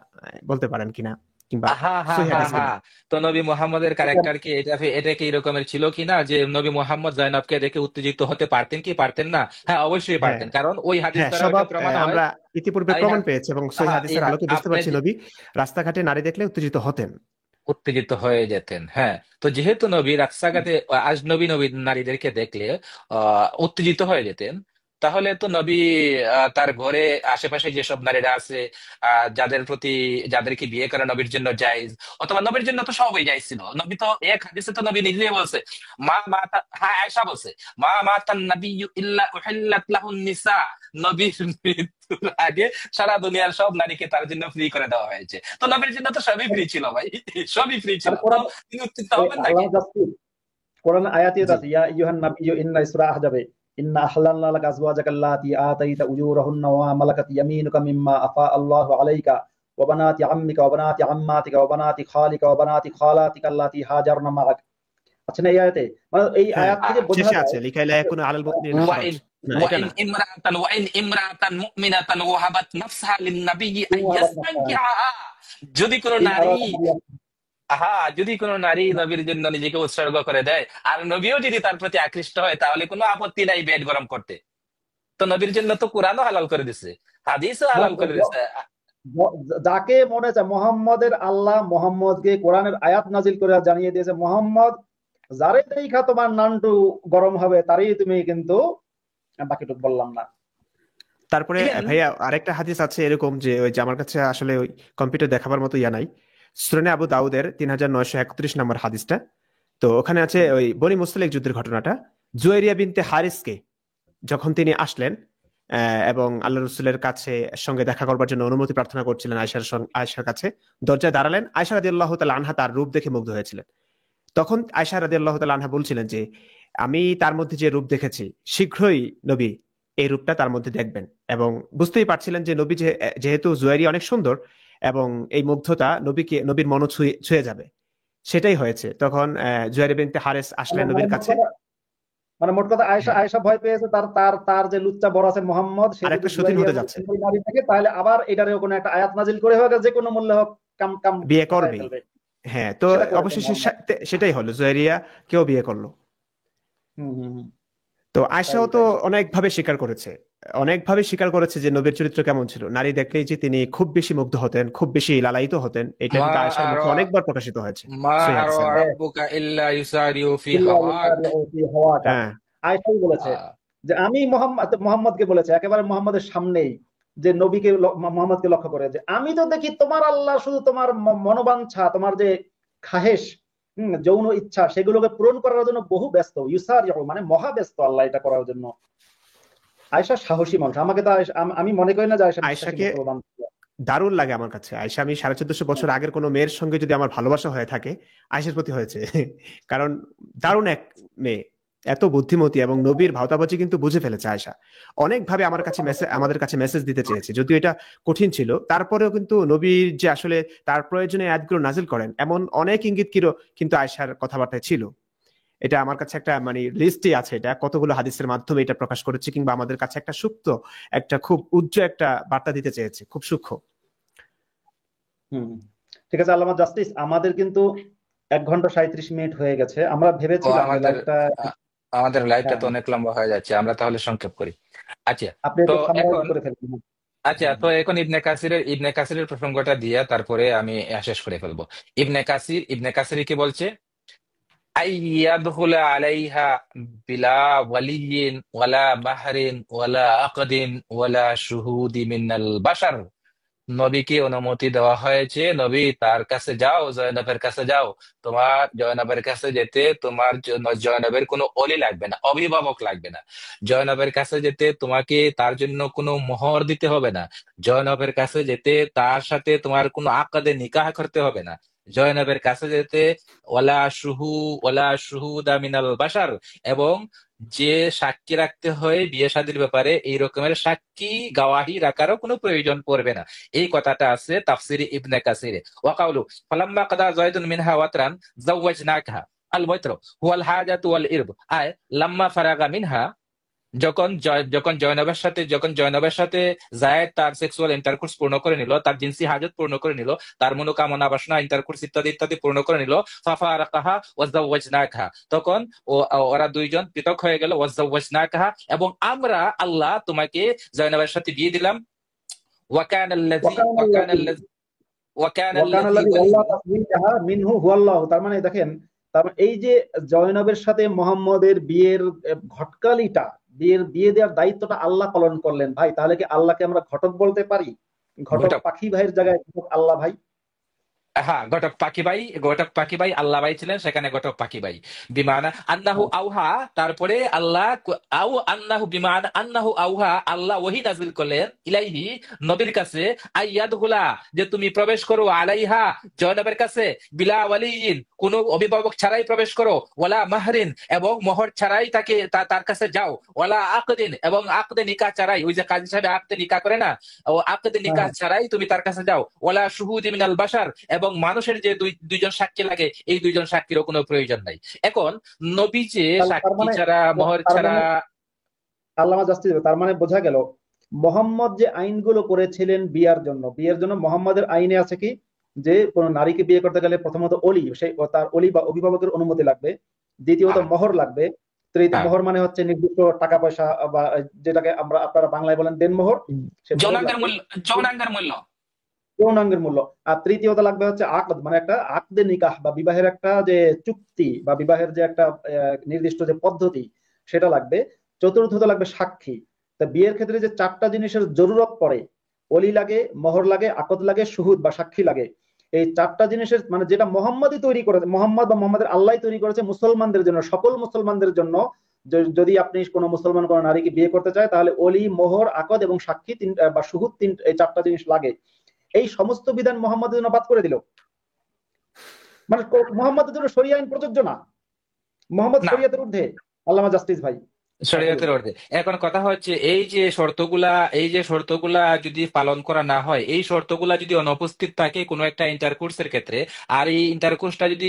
বলতে পারেন কিনা, কিংবা হ্যাঁ হ্যাঁ সহিহ হ্যাঁ হাদিস কিনা। হ্যাঁ তো নবী মোহাম্মদের ক্যারেক্টার কি এটা কি এরকমের ছিল কিনা যে নবী মোহাম্মদ জয়নবকে দেখে উত্তেজিত হতে পারতেন কি পারতেন না? হ্যাঁ, অবশ্যই হ্যাঁ, পারতেন, কারণ ওই হাদিস হ্যাঁ, দ্বারা স্বভাব এটা প্রমাণ হয়। আমরা ইতিপূর্বে এই প্রমাণ হা- পেয়েছি এবং সহিহ হ্যাঁ হাদিসের আলোকে বুঝতে আপনি পারছি নবী রাস্তাঘাটে নারী দেখলে উত্তেজিত হতেন। উত্তেজিত হয়ে যেতেন। হ্যাঁ, তো যেহেতু নবী রাস্তাঘাটে আজনবী নবী নারীদেরকে দেখলে উত্তেজিত হয়ে যেতেন, তাহলে তো নবী তার ঘরে আশেপাশে যেসব নারীরা আছে, যাদেরকে বিয়ে করা নবীর জন্য জায়েজ, অথবা নবীর জন্য তো সবই জায়েজ ছিল। নবী তো এক হাদিসে তো নবী নিজেই বলছে, হ্যাঁ আয়েশা বলছে, মা মাতান নাবিয়্যু ইল্লা উহিল্লাত লাহুন নিসা, নবীর মৃত্যুর আগে সারা দুনিয়ার সব নারীকে তার জন্য ফ্রি করে দেওয়া হয়েছে। তো নবীর জন্য তো সবই ফ্রি ছিল ভাই, সবই ফ্রি আর ছিল, তো কোরআন তিনি উত্তেজিত হবেন নাকি? আল্লাহ জাস্টিস কোরআন আয়াতে জি, আছে, ইয়া আইয়ুহান নাবিয়্যু ইন্না সূরা আহজাবে ইন্না আহলালনা লাকা আজওয়াজাকা আল্লাতী আতাইতা উজুরাহুন্না ওয়া মা মালাকাত ইয়ামিনুকা মিম্মা আফা আল্লাহু আলাইকা ওয়া বানাতি আম্মিকা ওয়া বানাতি আম্মাতিকা ওয়া বানাতি খালিকা ওয়া বানাতি খালাতিকা আল্লাতী হাজারনা মাআক। আচ্ছা না, এই আয়াতে মানে এই হ্যাঁ, আয়াত থেকে বোঝা শেষে যায় আছে লিখাই লা ইয়াকুনু আলাল মুমিনিনা হারাজ। ওয়াইন না, এটা ওয়াইন না। ইমরাতান মুমিনাতান ওয়াহাবাত নাফসাহা লিন-নাবিয়্যি ইন আরাদ নাফসাহা আইয়াস্তানকিহা, যদি কোনো ইন নারী, আরাদ যদি কোনো নারী নবীর জন্য নিজেকে উৎসর্গ করে দেয়, আর নবীও যদি তার প্রতি আকৃষ্ট হয়, তাহলে কোনো আপত্তি নাই পেট গরম করতে। তো নবীর জন্য তো কোরআনও হালাল করে দিছে, হাদিসও হালাল করে দিছে। যাকে মনে চায় মোহাম্মদের আল্লাহ মোহাম্মদকে কোরআনের আয়াত নাজিল করে জানিয়ে দিয়েছে, মোহাম্মদ যারে দেখা তোমার নানটু গরম হবে তারই তুমি কিন্তু, বাকিটুকু বললাম না। তারপরে ইভেন ভাইয়া আরেকটা হাদিস আছে এরকম, যে ওই যে আমার কাছে আসলে ওই কম্পিউটার দেখাবার মতো ইয়া নাই, সুনানে আবু দাউদের 3931 নম্বর হাদিসটা। তো ওখানে আছে ওই বনি মুসতালিক যুদ্ধের ঘটনাটা। জুয়াইরিয়া বিনতে হারিসকে যখন তিনি আসলেন এবং আল্লাহ রসুলের কাছে সঙ্গে দেখা করবার জন্য অনুমতি প্রার্থনা করছিলেন আয়েশার কাছে, দরজায় দাঁড়ালেন। আয়েশা রাদিয়াল্লাহু তাআলা আনহা তার রূপ দেখে মুগ্ধ হয়েছিলেন। তখন আয়েশা রাদিয়াল্লাহু তাআলা আনহা বলছিলেন যে আমি তার মধ্যে যে রূপ দেখেছি, শীঘ্রই নবী এই রূপটা তার মধ্যে দেখবেন। এবং বুঝতেই পারছিলেন যে নবী যেহেতু জুয়াইরি অনেক সুন্দর, এবং এই মুগ্ধতা নবীর মন ছুঁয়ে যাবে। সেটাই হয়েছে। তখন জুয়াইরি বিনতে হারিস আসলেন মানে নবীর মোট কাছে। কথা, মানে মোট কথা আয়েশা হ্যাঁ, আয়েশা ভয় পেয়েছে তার তার তার যে লুচ্চা বড় আছে মোহাম্মদ, সে আর যদি একটা সতীন জুয়ারিয়া হতে যাচ্ছে, নারী থাকে তাহলে আবার এটারও কোনো একটা আয়াত নাজিল করে হোক, যে কোনো মূল্যে হোক কাম কাম বিয়ে ঘটায় করবেই। ফেলবে। হ্যাঁ, তো সেটা করেছে অবশেষে মোহাম্মদ। সেটাই হলো, জুয়াইরিয়া কেউ বিয়ে করলো। হম হম হম। তো তাই আয়েশাও তো তাই অনেকভাবে স্বীকার করেছে যে নবীর চরিত্র কেমন ছিল। নারী দেখলেই যে তিনি খুব বেশি মুগ্ধ হতেন, খুব বেশি লালায়িত হতেন, এটা মা কিন্তু আয়েশার আর মুখে অনেকবার প্রকাশিত হয়েছে মা সহিহ আর হাদিসের মধ্যে। রাব্বুকা ইল্লা ইউসারিউ ফি ইল্লা হাওয়াক। ইউসারিউ ফি হাওয়াকা। হ্যাঁ, আয়েশাই বলেছে আহ, যে আমি মোহাম্মদকে বলেছে একেবারে মোহাম্মদের সামনেই, যে নবীকে মোহাম্মদকে লক্ষ্য করে, যে আমি তো দেখি তোমার আল্লাহ শুধু তোমার মনোবাঞ্ছা, তোমার যে খাহেশ, যৌন ইচ্ছা, সেগুলোকে পূরণ করার জন্য বহু ব্যস্ত। ইউসারিউ মানে মহা ব্যস্ত আল্লাহ এটা করার জন্য। আয়েশা সাহসী মানুষ। আমাকে তো আমি মনে করি না যে আয়েশা বিশ্বাসী আয়েশাকে মুসলমান ছিল। দারুণ লাগে আমার কাছে আয়েশা। আমি 1450 বছর আগের কোনো মেয়ের সঙ্গে যদি আমার ভালোবাসা হয়ে থাকে, আয়েশার প্রতি হয়েছে। কারণ দারুণ এক মেয়ে, এত বুদ্ধিমতী, এবং নবীর ভাওতাবাজি কিন্তু বুঝে ফেলেছে আয়েশা। অনেকভাবে আমাদের কাছে মেসেজ দিতে চেয়েছে, যদিও এটা কঠিন ছিল। তারপরেও কিন্তু নবীর যে আসলে তার প্রয়োজনে আয়াতগুলো নাজিল করেন, এমন অনেক ইঙ্গিত কিন্তু আয়েশার কথাবার্তায় ছিল। এটা আমার কাছে একটা মানে লিস্টই আছে, এটা কতগুলো হাদিসের মাধ্যমে এটা প্রকাশ করেছে, কিংবা আমাদের কাছে একটা সুপ্ত, একটা খুব উজ্জ্বল একটা বার্তা দিতে চেয়েছে, খুব সূক্ষ্ম। হম। ঠিক আছে আল্লামা জাস্টিস, আমাদের কিন্তু 1 ঘন্টা 37 মিনিট হয়ে গেছে। আমরা ও ভেবেছিলাম যে আমাদের লাইভটা, আমাদের লাইভটা হ্যাঁ তো অনেক লম্বা হয়ে যাচ্ছে, আমরা তাহলে সংক্ষেপ করি। আচ্ছা, আপনি তো একটু সামারাইজ এখন করে ফেলবেন। এখন ইবনে কাসিরের প্রসঙ্গটা দিয়ে তারপরে আমি শেষ করে ফেলবো। ইবনে কাসির কি বলছে? আইয়াদখুলা আলাইহা বিলা ওয়ালিয়িন ওয়ালা মাহরিন ওয়ালা আকদিন ওয়ালা শুহুদি মিনাল বাশার। নবীকে অনুমতি দেওয়া হয়েছে, নবী তার কাছে যাও, জয়নবের কাছে যাও। তোমার জয়নবের কাছে যেতে তোমার জন্য জয়নবের কোনো অলি লাগবে না, অভিভাবক লাগবে না। জয়নবের কাছে যেতে তোমাকে তার জন্য কোনো মোহর দিতে হবে না। জয়নবের কাছে যেতে তার সাথে তোমার কোনো আকদে নিকাহ করতে হবে না। জয়নবের কাছে যেতে ওয়ালা শুহুদা মিনাল বাশার, এবং যে সাক্ষী রাখতে হয় বিয়ে শাদীর ব্যাপারে, এই রকমের সাক্ষী গাওয়াহি রাখারও কোনো প্রয়োজন পড়বে না। এই কথাটা আছে তাফসিরে ইবনে কাসিরে। ওয়াকাউলু ফালাম্মা কাদা যায়দুন মিনহা ওয়াতরান যাওয়াজনাকাহা আল ওয়াতর হুয়াল হাজাতু ওয়াল ইরব, আয় লাম্মা ফারাগা মিনহা যখন জয়নবের সাথে জায়েদ তার সেক্সুয়াল ইন্টারকোর্স পূর্ণ করে নিল, তার জিনসি হাজত পূর্ণ করে নিল, তার মনোকামনা বাসনা ইন্টারকোর্স ইত্যাদি ইত্যাদি পূর্ণ করে নিল, ফাফারাকাহা ওয়াজাওয়াজনাকাহা, তখন ওরা দুইজন পৃথক হয়ে গেল, ওয়াজাওয়াজনাকাহা, এবং আমরা আল্লাহ তোমাকে জয়নবের সাথে বিয়ে দিলাম। ওয়াকানাল্লাযী ওয়াকানাল্লাযী ওয়াকানাল্লাযী মিনহু হুয়াল্লাহু, তার মানে দেখেন, তার মানে এই যে জয়নবের সাথে মোহাম্মদের বিয়ের ঘটকালিটা, বিয়ে দেওয়ার দায়িত্বটা আল্লাহ পালন করলেন ভাই, তাহলে কি আল্লাহকে আমরা ঘটক বলতে পারি? ঘটক ঘটক, পাখি ভাইয়ের জায়গায় ঘটক আল্লাহ ভাই। হ্যাঁ, ঘটক পাখি ভাই আল্লাহ ভাই ছিলেন, সেখানে ঘটক পাখি ভাই বিমানা আন্নাহু আউহা, তারপরে আল্লাহ আউ আন্নাহু বিমানা আন্নাহু আউহা, আল্লাহ ওহী নাযিল করলেন ইলাইহি, নবীর কাছে, আইয়াদহুলা, যে তুমি প্রবেশ করো, আলাইহা, জয়নবের কাছে, বিলা ওয়ালিয়িন, কোন অভিভাবক ছাড়াই প্রবেশ করো, ওয়ালা মাহরিন, এবং মোহর ছাড়াই তার কাছে যাও, ওয়ালা আকদিন, এবং আকদে নিকাহ ছাড়াই, ওই যে কাজী সাহেব আকদে নিকাহ করে না, ও আকদে নিকাহ ছাড়াই তুমি তার কাছে যাও, ওয়ালা শুহুদি মিনাল বাশার, এবং মানুষের যে দুইজন সাক্ষী লাগে, এই দুইজন সাক্ষীরও কোনো প্রয়োজন নাই। এখন নবী যে তার সাক্ষী মানে ছাড়া, মোহর তার ছাড়া, মানে আল্লামা জাস্টিস, তার মানে বোঝা গেল মোহাম্মদ যে আইনগুলো করেছিলেন বিয়ের জন্য মোহাম্মদের আইনে আছে কি, যে কোন নারীকে বিয়ে করতে গেলে প্রথমত অলি, সেই তার অলি বা অভিভাবকের অনুমতি লাগবে, দ্বিতীয়ত হ্যাঁ মোহর লাগবে, তৃতীয় হ্যাঁ, মোহর মানে হচ্ছে নির্দিষ্ট টাকা পয়সা, বা যেটাকে আপনারা বাংলায় বলেন দেনমোহর, সে মোহর যৌনাঙ্গের লাগবে, মূল্য, যৌনাঙ্গের মূল্য। যৌনাঙ্গের মূল্য। আর তৃতীয়ত লাগবে হচ্ছে আকদ, মানে একটা আকদে নিকাহ বা বিবাহের একটা যে চুক্তি বা বিবাহের যে একটা নির্দিষ্ট যে পদ্ধতি, সেটা লাগবে। চতুর্থত লাগবে সাক্ষী। তা বিয়ের ক্ষেত্রে যে চারটা জিনিসের জরুরত পড়ে, অলি লাগে, মোহর লাগে, আকদ লাগে, শুহুদ বা সাক্ষী লাগে, এই চারটা জিনিসের মানে যেটা মোহাম্মদই তৈরি করেছে, মোহাম্মদ বা মোহাম্মদের আল্লাহ তৈরি করেছে মুসলমানদের জন্য, সকল মুসলমানদের জন্য। যদি আপনি কোনো মুসলমান কোনো নারীকে বিয়ে করতে চায়, তাহলে অলি, মোহর, আকদ এবং সাক্ষী বা শুহুদ এই চারটা জিনিস লাগে। এই সমস্ত বিধান মোহাম্মদের জন্য বাদ করে দিল, মানে মোহাম্মদের জন্য শরিয়া আইন প্রযোজ্য না, মোহাম্মদ না, শরিয়াতের ঊর্ধ্বে। আল্লামা জাস্টিস ভাই, বলুন। শরীয়তের অর্থে। এখন কথা হচ্ছে, এই যে শর্তগুলা যদি পালন করা না হয়, এই শর্তগুলা যদি অনুপস্থিত থাকে কোনো একটা ইন্টারকোর্সের ক্ষেত্রে, আর এই ইন্টারকোর্সটা যদি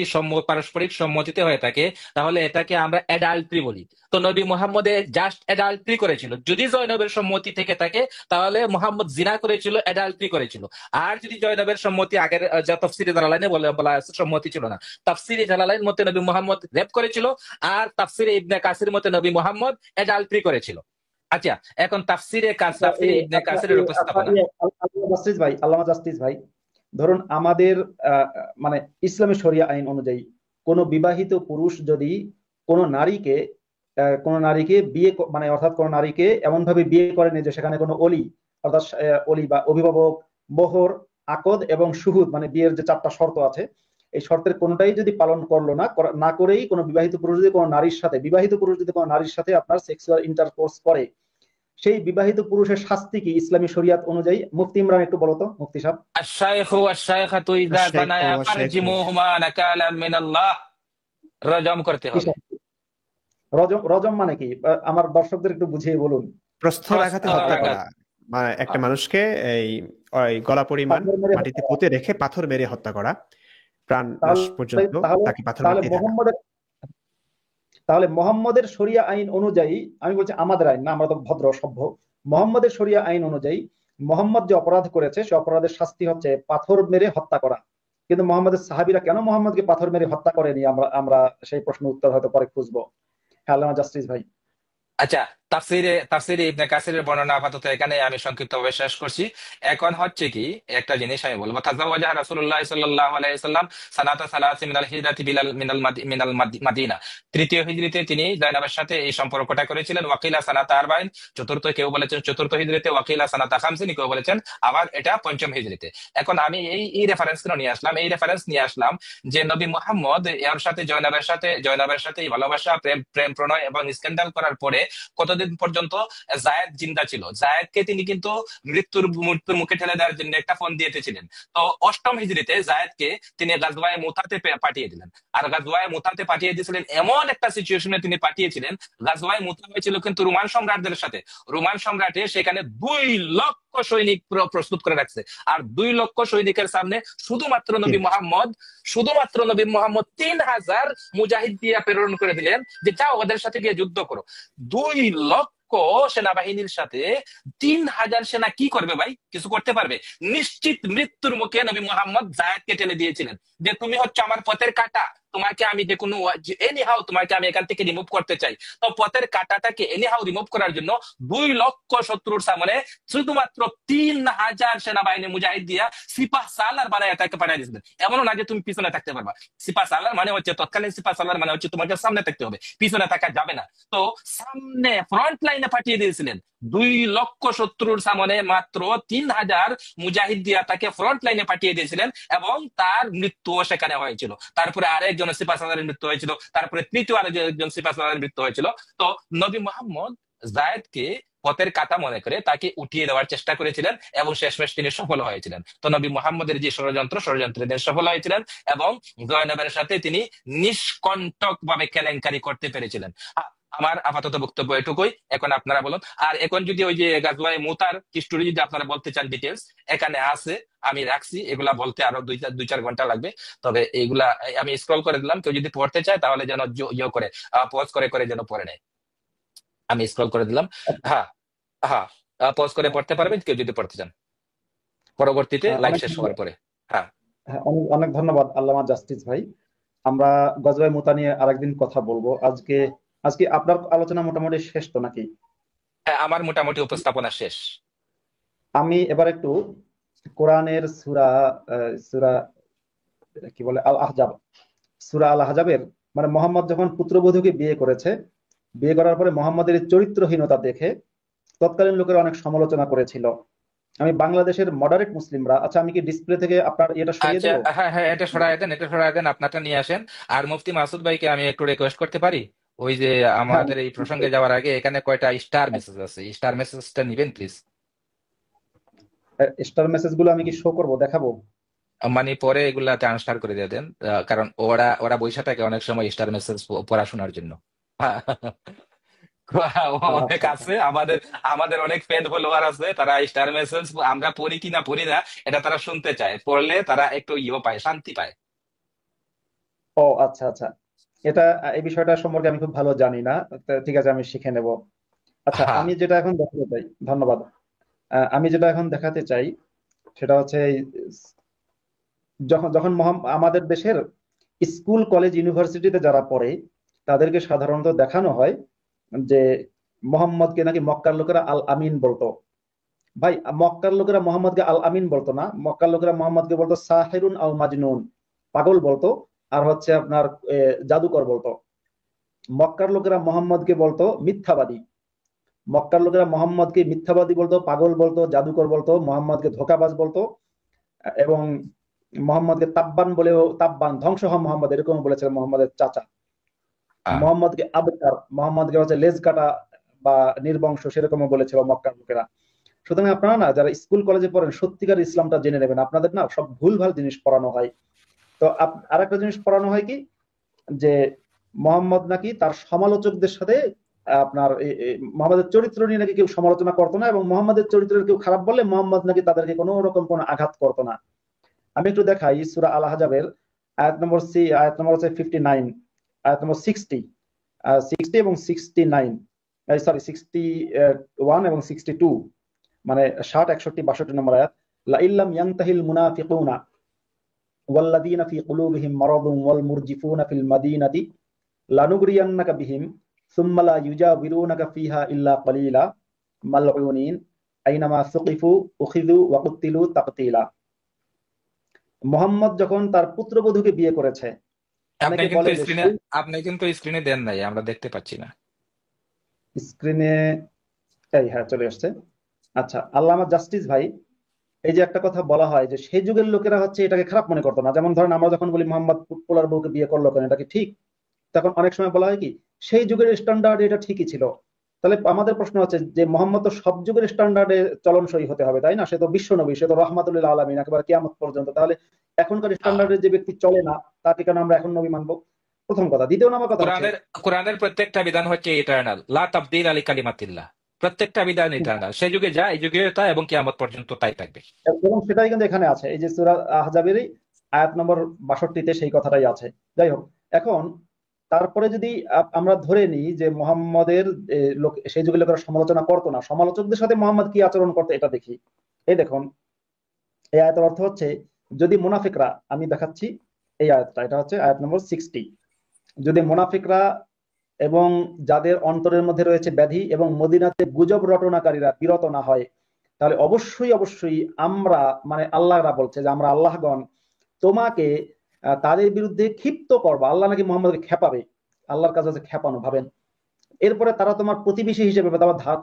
পারস্পরিক সম্মতিতে হয়ে থাকে, তাহলে এটাকে আমরা অ্যাডাল্ট্রি বলি। তো নবী মুহাম্মদে জাস্ট অ্যাডাল্ট্রি করেছিল। যদি জয়নবের সম্মতি থেকে থাকে, তাহলে মুহাম্মদ জিনা করেছিল, অ্যাডাল্ট্রি করেছিল। আর যদি জয়নবের সম্মতি, আগের যা তাফসিরে জালালাইনে বলা আছে সম্মতি ছিল না, তাফসিরে জালালাইন মতে নবী মুহাম্মদ রেপ করেছিল, আর তাফসিরে ইবনে কাসির মতে নবী মুহাম্মদ অ্যাডাল্ট্রি করেছিল। আচ্ছা, এখন তাফসিরে আচ্ছা, ইবনে কাসিরের উপস্থাপনা। আল্লামা জাস্টিস ভাই, ধরুন আমাদের মানে ইসলামী শরিয়া আইন অনুযায়ী কোন বিবাহিত পুরুষ যদি কোন নারীকে বিয়ে মানে অর্থাৎ কোন নারীকে এমন ভাবে বিয়ে করেনি যে সেখানে কোনো অলি, অর্থাৎ অলি বা অভিভাবক, মোহর, আকদ এবং শুহুদ, মানে বিয়ের যে চারটা শর্ত আছে, এই শর্তের কোনটাই যদি পালন করলো না করেই কোনো বিবাহিত পুরুষ যদি কোনো নারীর সাথে আপনার সেক্সুয়াল ইন্টারকোর্স করে, সেই বিবাহিত পুরুষের শাস্তি কি ইসলামী শরিয়াত অনুযায়ী? মুফতি ইমরান একটু বলতো, মুফতি সাহেব। আশ-শাইখু ওয়াশ-শাইখাতু ইযা শেখ যানায়া ও শেখ ফারজিমুহুমা নাকালাম মিনাল্লাহ, রজম করতে কি হবে। শাস্তি? রজম, রজম মানে কি? আমার দর্শকদের একটু বুঝিয়ে বলুন। প্রস্তর আঘাতে হত্যা প্রস্তরাঘাত। করা, মানে একটা মানুষকে এই ওই গলা পরিমাণ পাথর মেরে মাটিতে হত্যা করা। পুঁতে রেখে পাথর মেরে হত্যা করা, প্রাণ নাশ তাহলে পর্যন্ত তাহলে তাকে পাথর তাহলে মারতেই থাকা। মোহাম্মদের শরিয়া আইন অনুযায়ী, আমি বলছি আমাদের আইন না, আমরা তো ভদ্র সভ্য, মোহাম্মদের শরিয়া আইন অনুযায়ী মোহাম্মদ যে অপরাধ করেছে, সে অপরাধের শাস্তি হচ্ছে পাথর মেরে হত্যা করা। কিন্তু মোহাম্মদের সাহাবীরা কেন মোহাম্মদকে পাথর মেরে হত্যা করেনি, আমরা আমরা সেই প্রশ্ন উত্তর হয়তো পরে খুঁজবো। হ্যাঁ, আল্লামা জাস্টিস ভাই। আচ্ছা, তাফসিরে ইবনে কাসিরের বর্ণনা আপাতত এখানে আমি সংক্ষিপ্তভাবে শেষ করছি। এখন হচ্ছে কি, একটা জিনিস আমি বলবো, তাজাওয়াজা রাসূলুল্লাহ সাল্লাল্লাহু আলাইহি ওয়াসাল্লাম সানাতা সালাসি মিনাল হিজরাতি মাদিনা। তৃতীয় হিজরিতে তিনি জায়নাবের সাথে এই সম্পর্কটা করেছিলেন। ওয়াকিলা সানাতা আরবাইন, চতুর্থ, কেউ বলেছেন চতুর্থ হিজরিতে, ওয়াকিলা সানাতা খামসিন, কেউ বলেছেন আবার এটা পঞ্চম হিজরিতে। এখন আমি এই রেফারেন্স নিয়ে আসলাম যে নবী মুহাম্মদ এর সাথে জয়নাবের সাথে এই ভালোবাসা, প্রেম প্রণয় এবং স্ক্যান্ডাল করার পরে কতদিন পর্যন্ত জায়েদ জিন্দা ছিল। জায়েদকে তিনি কিন্তু মৃত্যুর মুখে ঠেলে দেওয়ার জন্য একটা ফোন দিয়েছিলেন। তো অষ্টম হিজরিতে জায়েদকে তিনি গাজওয়ায়ে মুতাতে পাঠিয়ে দিলেন। আর গাজওয়ায়ে মুতাতে পাঠিয়ে দিয়েছিলেন, এমন একটা সিচুয়েশনে তিনি পাঠিয়েছিলেন, গাজওয়ায়ে মুতা হয়েছিল কিন্তু রোমান সম্রাটদের সাথে। রোমান সম্রাটে সেখানে 2 লক্ষ সৈনিক প্রস্তুত করে রাখছে। আর 2 লক্ষ সৈনিকের সামনে শুধুমাত্র নবী মোহাম্মদ 3000 মুজাহিদ দিয়ে প্রেরণ করে দিলেন যে যাও ওদের সাথে গিয়ে যুদ্ধ করো। 2 লক্ষ লক্ষ সেনাবাহিনীর সাথে 3000 সেনা কি করবে ভাই? কিছু করতে পারবে? নিশ্চিত মৃত্যুর মুখে নবী মোহাম্মদ জায়েদকে টেনে দিয়েছিলেন যে তুমি হচ্ছে আমার পথের কাঁটা, তোমাকে আমি যে কোনো এনিহাও তোমাকে আমি এখান থেকে রিমুভ করতে চাই। তো পথের কাঁটাটাকে এনিহাও রিমুভ করার জন্য 2 লক্ষ শত্রুর সামনে শুধুমাত্র 3000 সেনাবাহিনী মুজাহিদ দিয়া সিপাহ সালার বানায় তাকে পাঠিয়ে দিয়েছিলেন। এমনও না যে তুমি পিছনে থাকতে পারবা। সিপাহ সালার মানে হচ্ছে তৎকালীন সিপাহ সালার মানে হচ্ছে তোমাকে সামনে থাকতে হবে, পিছনে থাকা যাবে না। তো সামনে ফ্রন্ট লাইনে পাঠিয়ে দিয়েছিলেন 2 লক্ষ শত্রুর সামনে মাত্র 3000 মুজাহিদ দিয়া তাকে ফ্রন্ট লাইনে পাঠিয়ে দিয়েছিলেন এবং তার মৃত্যুও সেখানে হয়েছিল। তারপরে আরেকজন সিপাহ সালারের মৃত্যু হয়েছিল, তারপরে তৃতীয় আরেকজন সিপাহ সালারের মৃত্যু হয়েছিল। তো নবী মোহাম্মদ জায়েদকে পথের কাঁটা মনে করে তাকে উঠিয়ে দেওয়ার চেষ্টা করেছিলেন এবং শেষমেশ তিনি সফল হয়েছিলেন। তো নবী মোহাম্মদের যে ষড়যন্ত্রে তিনি সফল হয়েছিলেন এবং জয়নবের সাথে তিনি নিষ্কণ্টক ভাবে কেলেঙ্কারি করতে পেরেছিলেন। আমার আপাতত বক্তব্য এটুকুই, এখন আপনারা বলুন। আর এখন যদি ওই যে গাজওয়ায়ে মুতার হিস্টোরি যদি আপনারা বলতে চান ডিটেলস, এখানে আছে, আমি রাখছি, এগুলা বলতে আরো 2-4 ঘন্টা লাগবে। তবে এইগুলা আমি স্ক্রল করে দিলাম, কেউ যদি পড়তে চায় তাহলে যেন ইয়ে করে পজ করে করে যেন পড়ে নেয়। আমি স্ক্রল করে দিলাম। হ্যাঁ হ্যাঁ, পজ করে পড়তে পারবেন কেউ যদি পড়তে চান পরবর্তীতে লাইভ অনেক শেষ হওয়ার পরে। হ্যাঁ অনেক অনেক ধন্যবাদ আল্লামা জাস্টিস ভাই। আমরা গজওয়ে মুতা নিয়ে আরেকদিন কথা বলবো। আজকে আজকে আপনার আলোচনা মোটামুটি শেষ তো নাকি? হ্যাঁ, আমার মোটামুটি উপস্থাপনা শেষ। আমি এবার একটু কোরআনের সূরা সূরা কি বলে আল আহজাব, সূরা আল আহজাবের মানে মোহাম্মদ যখন পুত্রবধূকে বিয়ে করেছে, বিয়ে করার পরে মোহাম্মদের এই চরিত্রহীনতা দেখে তৎকালীন লোকেরা অনেক সমালোচনা করেছিল। আমি বাংলাদেশের মডারেট মুসলিমরা, আচ্ছা আমি কি ডিসপ্লে থেকে আপনার এটা সরিয়ে আচ্ছা, দেবো? হ্যাঁ হ্যাঁ, এটা সরায় দেন, আপনারটা নিয়ে আসেন। আর মুফতি মাসুদ ভাইকে আমি একটু রিকোয়েস্ট করতে পারি, ওই যে হ্যাঁ, আমাদের এই প্রসঙ্গে যাওয়ার আগে এখানে কয়টা স্টার মেসেজ আছে, স্টার মেসেজটা নিবেন প্লিজ। স্টার মেসেজ গুলো আমি কি শো করবো, দেখাবো? মানে পরে এগুলা ট্রান্সফার করে দিয়ে দেন, কারণ ওরা ওরা বৈশা থাকে অনেক সময় স্টার মেসেজ পড়াশোনার জন্য। অনেক আচ্ছা আচ্ছা। আছে আমাদের আমাদের অনেক ফ্যান ফলোয়ার আছে, তারা স্টার মেসেজ আমরা পড়ি কিনা পড়ি না এটা তারা শুনতে চায়, পড়লে তারা একটু ইয়ে পায়, শান্তি পায়। ও আচ্ছা আচ্ছা, এটা এই বিষয়টা সম্পর্কে আমি খুব ভালো জানি না। তো ঠিক আছে, আমি শিখে নেব। আচ্ছা হ্যাঁ আমি যেটা এখন দেখাতে চাই, ধন্যবাদ। আমি যেটা এখন দেখাতে চাই সেটা হচ্ছে যখন যখন আমাদের দেশের স্কুল কলেজ ইউনিভার্সিটিতে যারা পড়ে তাদেরকে সাধারণত দেখানো হয় যে মোহাম্মদকে নাকি মক্কার লোকেরা আল আমিন বলতো। ভাই, মক্কার লোকেরা মোহাম্মদকে আল আমিন বলতো না, মক্কার লোকেরা মোহাম্মদকে বলতো সাহিরুন আল মাজনুন, পাগল বলতো, আর হচ্ছে আপনার জাদুকর বলতো। মক্কার লোকেরা মোহাম্মদকে বলতো মিথ্যাবাদী, মক্কার লোকেরা মোহাম্মদকে মিথ্যাবাদী বলতো, পাগল বলতো, জাদুকর বলতো, মোহাম্মদকে ধোঁকাবাজ বলতো, এবং মোহাম্মদকে তাব্বান বলেও, তাব্বান ধ্বংস হওয়া মোহাম্মদ এরকম বলেছিলেন মোহাম্মদের চাচা। হ্যাঁ মোহাম্মদকে আবতার, মোহাম্মদকে হচ্ছে লেজ কাটা বা নির্বংশ সেরকমও বলেছিল মক্কার লোকেরা। সুতরাং আপনারা না যারা স্কুল কলেজে পড়েন সত্যিকার ইসলামটা জেনে নেবেন, আপনাদের না সব ভুলভাল জিনিস পড়ানো হয়। তো আরেকটা জিনিস পড়ানো হয় কি, যে মোহাম্মদ নাকি তার সমালোচকদের সাথে আপনার মোহাম্মদের চরিত্র নিয়ে নাকি কেউ সমালোচনা করতো না, এবং মোহাম্মদের চরিত্রের কেউ খারাপ বললে মোহাম্মদ নাকি তাদেরকে কোনো রকম কোনো আঘাত করতো না। আমি একটু দেখাই সূরা আল আহজাবের আয়াত নম্বর হচ্ছে 59, আয়াত নম্বর 60 এবং 69, সরি 61 এবং 62, মানে 60, 61, 62 নম্বর আয়াত। লা ইল্লাম ইয়ানতাহিল মুনাফিকুনা ওয়াল্লাযীনা ফী কুলূবিহিম মারাদুন ওয়াল মুরজিফুনা ফিল মাদীনাতি লানুগরিয়ান্নাকা বিহিম সুম্মা লা ইউজাবিরুনাকা ফিহা ইল্লা কলিলা মালউনিন আইনামা সুকিফু উখিযু ওয়া কুতিলু তাকতীলা। মোহাম্মদ যখন তার পুত্রবধূকে বিয়ে করেছে, আপনি অনেকে কিন্তু বলে যে স্ক্রিনে আপনি কিন্তু স্ক্রিনে দেন নাই, আমরা দেখতে পাচ্ছি না। স্ক্রিনে, এই হ্যাঁ চলে আসছে। আচ্ছা, আল্লামা জাস্টিস ভাই, এই যে একটা কথা বলা হয় যে সেই যুগের লোকেরা হচ্ছে এটাকে খারাপ মনে করতো না, যেমন ধরেন আমরা যখন বলি মোহাম্মদ পোলার বউকে বিয়ে করলো কেন, এটা কি ঠিক? তখন অনেক সময় বলা হয় কি সেই যুগের স্ট্যান্ডার্ড এটা ঠিকই ছিল। তাহলে আমাদের প্রশ্ন হচ্ছে যে মোহাম্মদ তো সব যুগের স্ট্যান্ডার্ডে চলনসই হতে হবে, তাই না? সে তো বিশ্ব নবী, সে তো রহমাতুল্লিল আলামিন একেবারে কিয়ামত পর্যন্ত। তাহলে এখনকার স্ট্যান্ডার্ডে যে ব্যক্তি চলে না তাকে কেন আমরা এখন নবী মানবো? প্রথম কথা। দ্বিতীয় নম্বর কথা হচ্ছে কোরআনের কোরআনের প্রত্যেকটা বিধান হচ্ছে ইটারনাল, লা তাবদীল আলি কালিমাতিল্লাহ। প্রত্যেকটা বিধান ইটারনাল, সে যুগে যা এই যুগে তা, এবং কিয়ামত পর্যন্ত তাই থাকবে। এবং সেটাই কিন্তু এখানে আছে, এই যে সূরা আহজাবেরই আয়াত নম্বর 62-তে সেই কথাটাই আছে। যাই হোক, এখন তারপরে যদি আমরা ধরে নিই যে মোহাম্মদের লোক সেই যুগের লোকেরা সমালোচনা করতো না, সমালোচকদের সাথে মোহাম্মদ কি আচরণ করতো এটা দেখি। এই দেখুন, এই আয়াতের অর্থ হচ্ছে, যদি মুনাফিকরা, আমি দেখাচ্ছি এই আয়াতটা, এটা হচ্ছে আয়াত নম্বর 60, যদি মুনাফিকরা এবং যাদের অন্তরের মধ্যে রয়েছে ব্যাধি এবং মদিনাতে গুজব রটনাকারীরা বিরত না হয়, তাহলে অবশ্যই অবশ্যই আমরা, মানে আল্লাহরা বলছে যে আমরা আল্লাহগণ তোমাকে তাদের বিরুদ্ধে ক্ষিপ্ত করবো। আল্লাহ নাকি মোহাম্মদকে খেপাবে, আল্লাহর কাছে হচ্ছে খেপানো, ভাবেন। এরপরে তারা তোমার প্রতিবেশী হিসেবে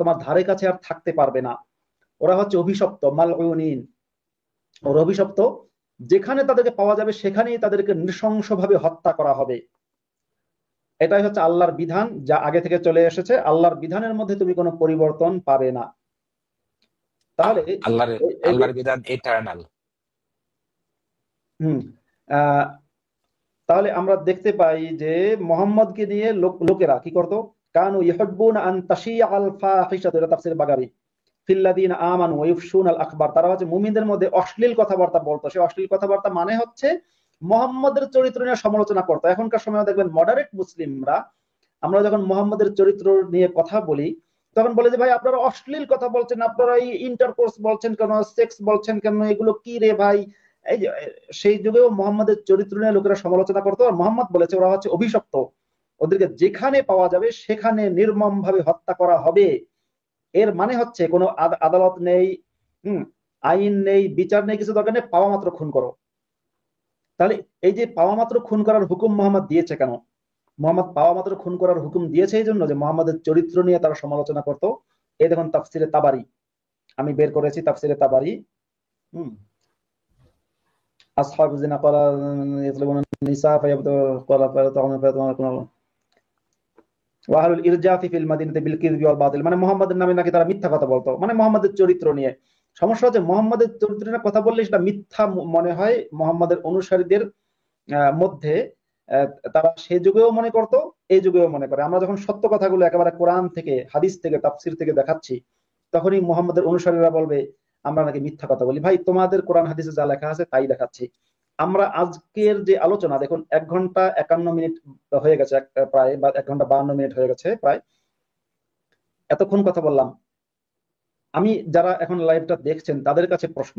তোমার ধারে কাছে আর থাকতে পারবে না। ওরা হচ্ছে অভিশপ্ত, মালউনিন, ওরা অভিশপ্ত, যেখানে তাদেরকে পাওয়া যাবে সেখানেই তাদেরকে নৃশংসভাবে হত্যা করা হবে। এটাই হচ্ছে আল্লাহর বিধান, যা আগে থেকে চলে এসেছে। আল্লাহর বিধানের মধ্যে তুমি কোনো পরিবর্তন পাবে না। তাহলে আল্লাহর এই যে আল্লাহর বিধান ইটারনাল। হুম আহ তাহলে আমরা দেখতে পাই যে মোহাম্মদকে নিয়ে লোকেরা কি করতো, কানু ইউহিব্বুনা আন তাশিয়া আল ফাহিশাতু, এটা তাফসীর বাগাবী, ফিল্লাযীনা আমানু ওয়া ইফশুনা আল আখবার, তারা হচ্ছে মুমিনদের মধ্যে অশ্লীল কথাবার্তা বলতো। সেই অশ্লীল কথাবার্তা মানে হচ্ছে মোহাম্মদের চরিত্র নিয়ে সমালোচনা করতো। এখনকার সময় দেখবেন মডারেট মুসলিমরা, আমরা যখন মোহাম্মদের চরিত্র নিয়ে কথা বলি তখন বলে যে ভাই আপনারা অশ্লীল কথা বলছেন, আপনারা এই ইন্টারকোর্স বলছেন কেন, সেক্স বলছেন কেন, এগুলো কি রে ভাই। এই যে সেই যুগেও মোহাম্মদের চরিত্র নিয়ে লোকেরা সমালোচনা করতো। আর মোহাম্মদ বলেছে ওরা হচ্ছে অভিশপ্ত, ওদেরকে যেখানে পাওয়া যাবে সেখানে নির্মম ভাবে হত্যা করা হবে। এর মানে হচ্ছে কোনো আদালত নেই, আইন নেই, বিচার নেই, কিছু দরকার নেই, পাওয়া মাত্র খুন করো। তাহলে এই যে পাওয়া মাত্র খুন করার হুকুম মোহাম্মদ দিয়েছে কেন? মোহাম্মদ পাওয়া মাত্র খুন করার হুকুম দিয়েছে এই জন্য যে মোহাম্মদের চরিত্র নিয়ে তারা সমালোচনা করত। এই দেখুন তাফসিরে তাবারি, আমি বের করেছি তাফসিরে তাবারি। আসহাবু যিনা ক্বালা ইয়াতলুবুন নিসা ফায়াবতু ক্বালা ফায়াতুনা ওয়া আহলুল ইরজাফি ফিল মাদিনাতি বিল কিযবি ওয়াল বাতিল, মানে মোহাম্মদের নামে নাকি তারা মিথ্যা কথা বলতো, মানে মোহাম্মদের চরিত্র নিয়ে। সমস্যা হচ্ছে মোহাম্মদের চরিত্র নিয়ে কথা বললে সেটা মিথ্যা মনে হয় মোহাম্মদের অনুসারীদের মধ্যে। তারা সে যুগেও মনে করত, এই যুগেও মনে করে। আমরা যখন সত্য কথাগুলো একেবারে কোরআন থেকে, হাদিস থেকে, তাফসির থেকে দেখাচ্ছি, তখনই মোহাম্মদের অনুসারীরা বলবে আমরা নাকি মিথ্যা কথা বলি। ভাই তোমাদের কোরআন হাদিসে যা লেখা আছে তাই দেখাচ্ছি। আমরা আজকের যে আলোচনা দেখুন, 1 ঘন্টা 51 মিনিট হয়ে গেছে, প্রায়, বা 1 ঘন্টা 52 মিনিট হয়ে গেছে প্রায়। এতক্ষণ কথা বললাম। আমি, যারা এখন লাইভটা দেখছেন তাদের কাছে প্রশ্ন,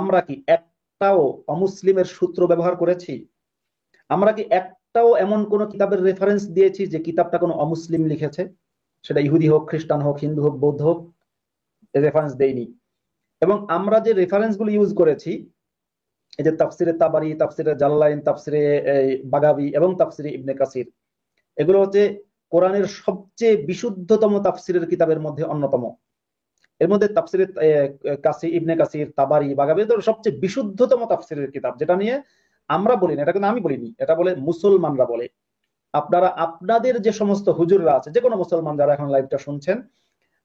আমরা কি একটাও অমুসলিমের সূত্র ব্যবহার করেছি? আমরা কি একটাও এমন কোন কিতাবের রেফারেন্স দিয়েছি যে কিতাবটা কোনো অমুসলিম লিখেছে? সেটা ইহুদি হোক, খ্রিস্টান হোক, হিন্দু হোক, বৌদ্ধ হোক, রেফারেন্স দেইনি। এবং আমরা যে রেফারেন্স গুলো ইউজ করেছি, এই যে তাফসিরে তাবারি, তাফসিরে জালালাইন, তাফসিরে বাগাবি এবং তাফসিরে ইবনে কাসির, এগুলো হচ্ছে কোরআনের সবচেয়ে বিশুদ্ধতম তাফসিরের কিতাবের মধ্যে অন্যতম। এর মধ্যে তাফসিরে কাসির, ইবনে কাসির, তাবারি, বাগাবি সবচেয়ে বিশুদ্ধতম তাফসিরের কিতাব, যেটা নিয়ে আমরা বলি না, এটা কিন্তু আমি বলিনি, এটা বলে মুসলমানরা বলে। আপনারা আপনাদের যে সমস্ত হুজুররা আছে, যে কোনো মুসলমান যারা এখন লাইভটা শুনছেন,